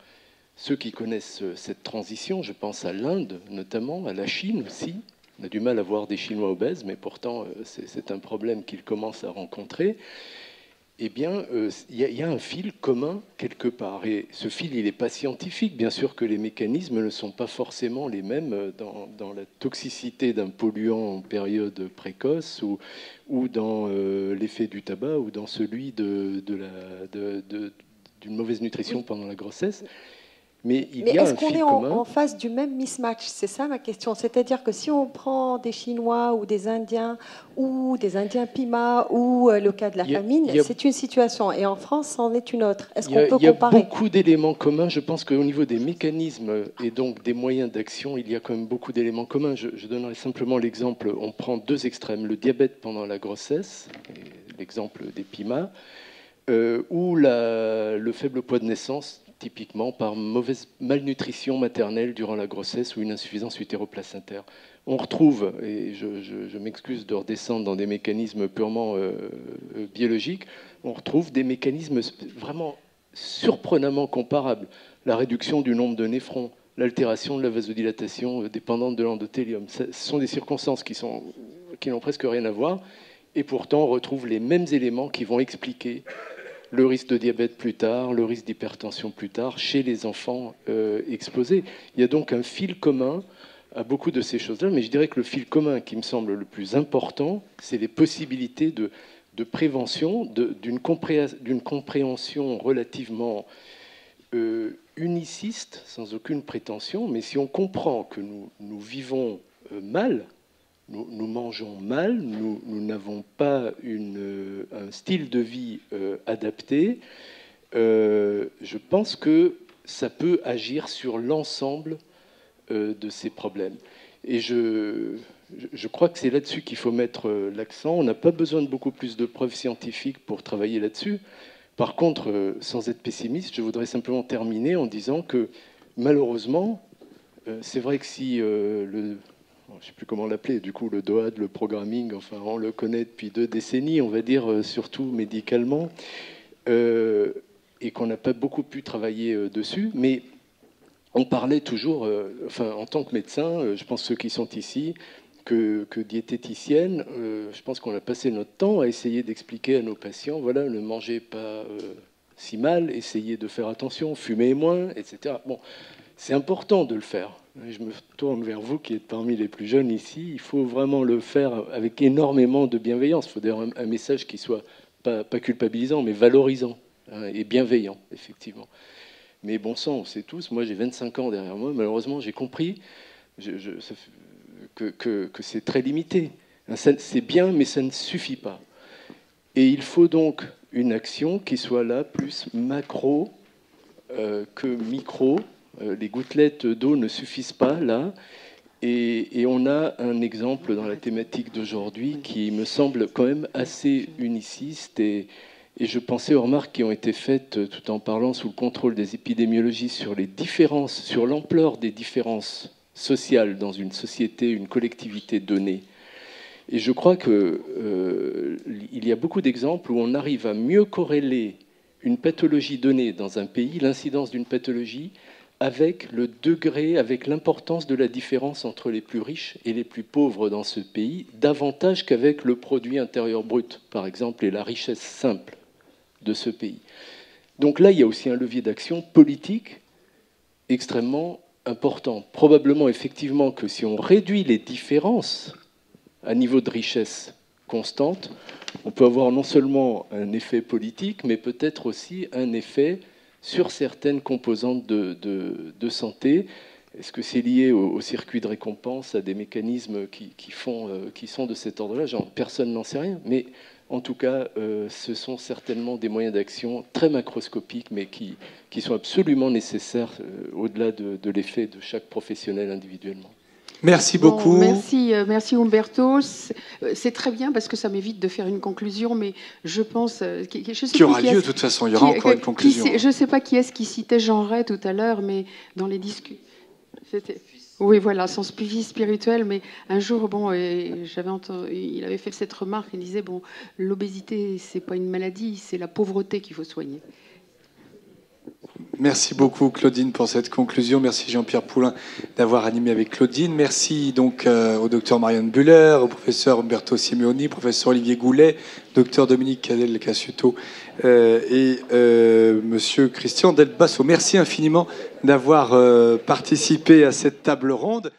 ceux qui connaissent cette transition, je pense à l'Inde notamment, à la Chine aussi. On a du mal à voir des Chinois obèses, mais pourtant c'est un problème qu'ils commencent à rencontrer. Eh bien, il y a un fil commun quelque part. Et ce fil, il n'est pas scientifique. Bien sûr que les mécanismes ne sont pas forcément les mêmes dans la toxicité d'un polluant en période précoce ou dans l'effet du tabac ou dans celui d'une mauvaise nutrition pendant la grossesse. Mais il Mais y a est-ce un qu'on fil est commun. en face du même mismatch? C'est ça ma question. C'est-à-dire que si on prend des Chinois ou des Indiens Pima ou le cas de la famine, c'est une situation. Et en France, c'en est une autre. Est-ce qu'on peut Il y a comparer? beaucoup d'éléments communs. Je pense qu'au niveau des mécanismes et donc des moyens d'action, il y a quand même beaucoup d'éléments communs. Je donnerai simplement l'exemple. On prend deux extrêmes. Le diabète pendant la grossesse, l'exemple des Pima, ou le faible poids de naissance, typiquement par mauvaise malnutrition maternelle durant la grossesse ou une insuffisance utéroplacentaire. On retrouve, et je m'excuse de redescendre dans des mécanismes purement biologiques, on retrouve des mécanismes vraiment surprenamment comparables. La réduction du nombre de néphrons, l'altération de la vasodilatation dépendante de l'endothélium. Ce sont des circonstances qui n'ont presque rien à voir, et pourtant on retrouve les mêmes éléments qui vont expliquer le risque de diabète plus tard, le risque d'hypertension plus tard, chez les enfants exposés. Il y a donc un fil commun à beaucoup de ces choses-là, mais je dirais que le fil commun qui me semble le plus important, c'est les possibilités de prévention, d'une compréhension relativement uniciste, sans aucune prétention, mais si on comprend que nous vivons mal, nous mangeons mal, nous n'avons pas un style de vie adapté, je pense que ça peut agir sur l'ensemble de ces problèmes. Et je crois que c'est là-dessus qu'il faut mettre l'accent. On n'a pas besoin de beaucoup plus de preuves scientifiques pour travailler là-dessus. Par contre, sans être pessimiste, je voudrais simplement terminer en disant que malheureusement, c'est vrai que si je ne sais plus comment l'appeler, du coup, le DOAD, le programming, enfin, on le connaît depuis 2 décennies, on va dire, surtout médicalement, et qu'on n'a pas beaucoup pu travailler dessus, mais on parlait toujours, enfin, en tant que médecin, je pense ceux qui sont ici, que diététicienne, je pense qu'on a passé notre temps à essayer d'expliquer à nos patients, voilà, ne mangez pas si mal, essayez de faire attention, fumez moins, etc. Bon, c'est important de le faire. Je me tourne vers vous qui êtes parmi les plus jeunes ici. Il faut vraiment le faire avec énormément de bienveillance. Il faut d'ailleurs un message qui soit pas culpabilisant, mais valorisant et bienveillant, effectivement. Mais bon sang, on sait tous, moi j'ai 25 ans derrière moi, malheureusement j'ai compris que c'est très limité. C'est bien, mais ça ne suffit pas. Et il faut donc une action qui soit là plus macro que micro. Les gouttelettes d'eau ne suffisent pas là. Et on a un exemple dans la thématique d'aujourd'hui qui me semble quand même assez uniciste. Et je pensais aux remarques qui ont été faites tout en parlant sous le contrôle des épidémiologistes sur les différences, sur l'ampleur des différences sociales dans une société, une collectivité donnée. Et je crois qu'il y a beaucoup d'exemples où on arrive à mieux corréler une pathologie donnée dans un pays, l'incidence d'une pathologie, avec le degré, avec l'importance de la différence entre les plus riches et les plus pauvres dans ce pays, davantage qu'avec le produit intérieur brut, par exemple, et la richesse simple de ce pays. Donc là, il y a aussi un levier d'action politique extrêmement important. Probablement, effectivement, que si on réduit les différences à niveau de richesse constante, on peut avoir non seulement un effet politique, mais peut-être aussi un effet sur certaines composantes de santé. Est-ce que c'est lié au circuit de récompense, à des mécanismes qui sont de cet ordre-là? Personne n'en sait rien. Mais en tout cas, ce sont certainement des moyens d'action très macroscopiques, mais qui sont absolument nécessaires au-delà de l'effet de chaque professionnel individuellement. Merci beaucoup. Bon, merci Umberto. C'est très bien parce que ça m'évite de faire une conclusion, mais je pense... Qui aura lieu, de toute façon, il y aura encore une conclusion. Je ne sais pas qui est-ce qui citait Jean Ray tout à l'heure, mais dans les discussions... Oui, voilà, sens vie spirituel, mais un jour, bon, il avait fait cette remarque, il disait, bon, l'obésité, c'est pas une maladie, c'est la pauvreté qu'il faut soigner. Merci beaucoup Claudine pour cette conclusion. Merci Jean-Pierre Poulain d'avoir animé avec Claudine. Merci donc au docteur Marianne Buller, au professeur Umberto Simeoni, professeur Olivier Goulet, docteur Dominique Cadel-Cassuto et monsieur Christian Delbasso. Merci infiniment d'avoir participé à cette table ronde.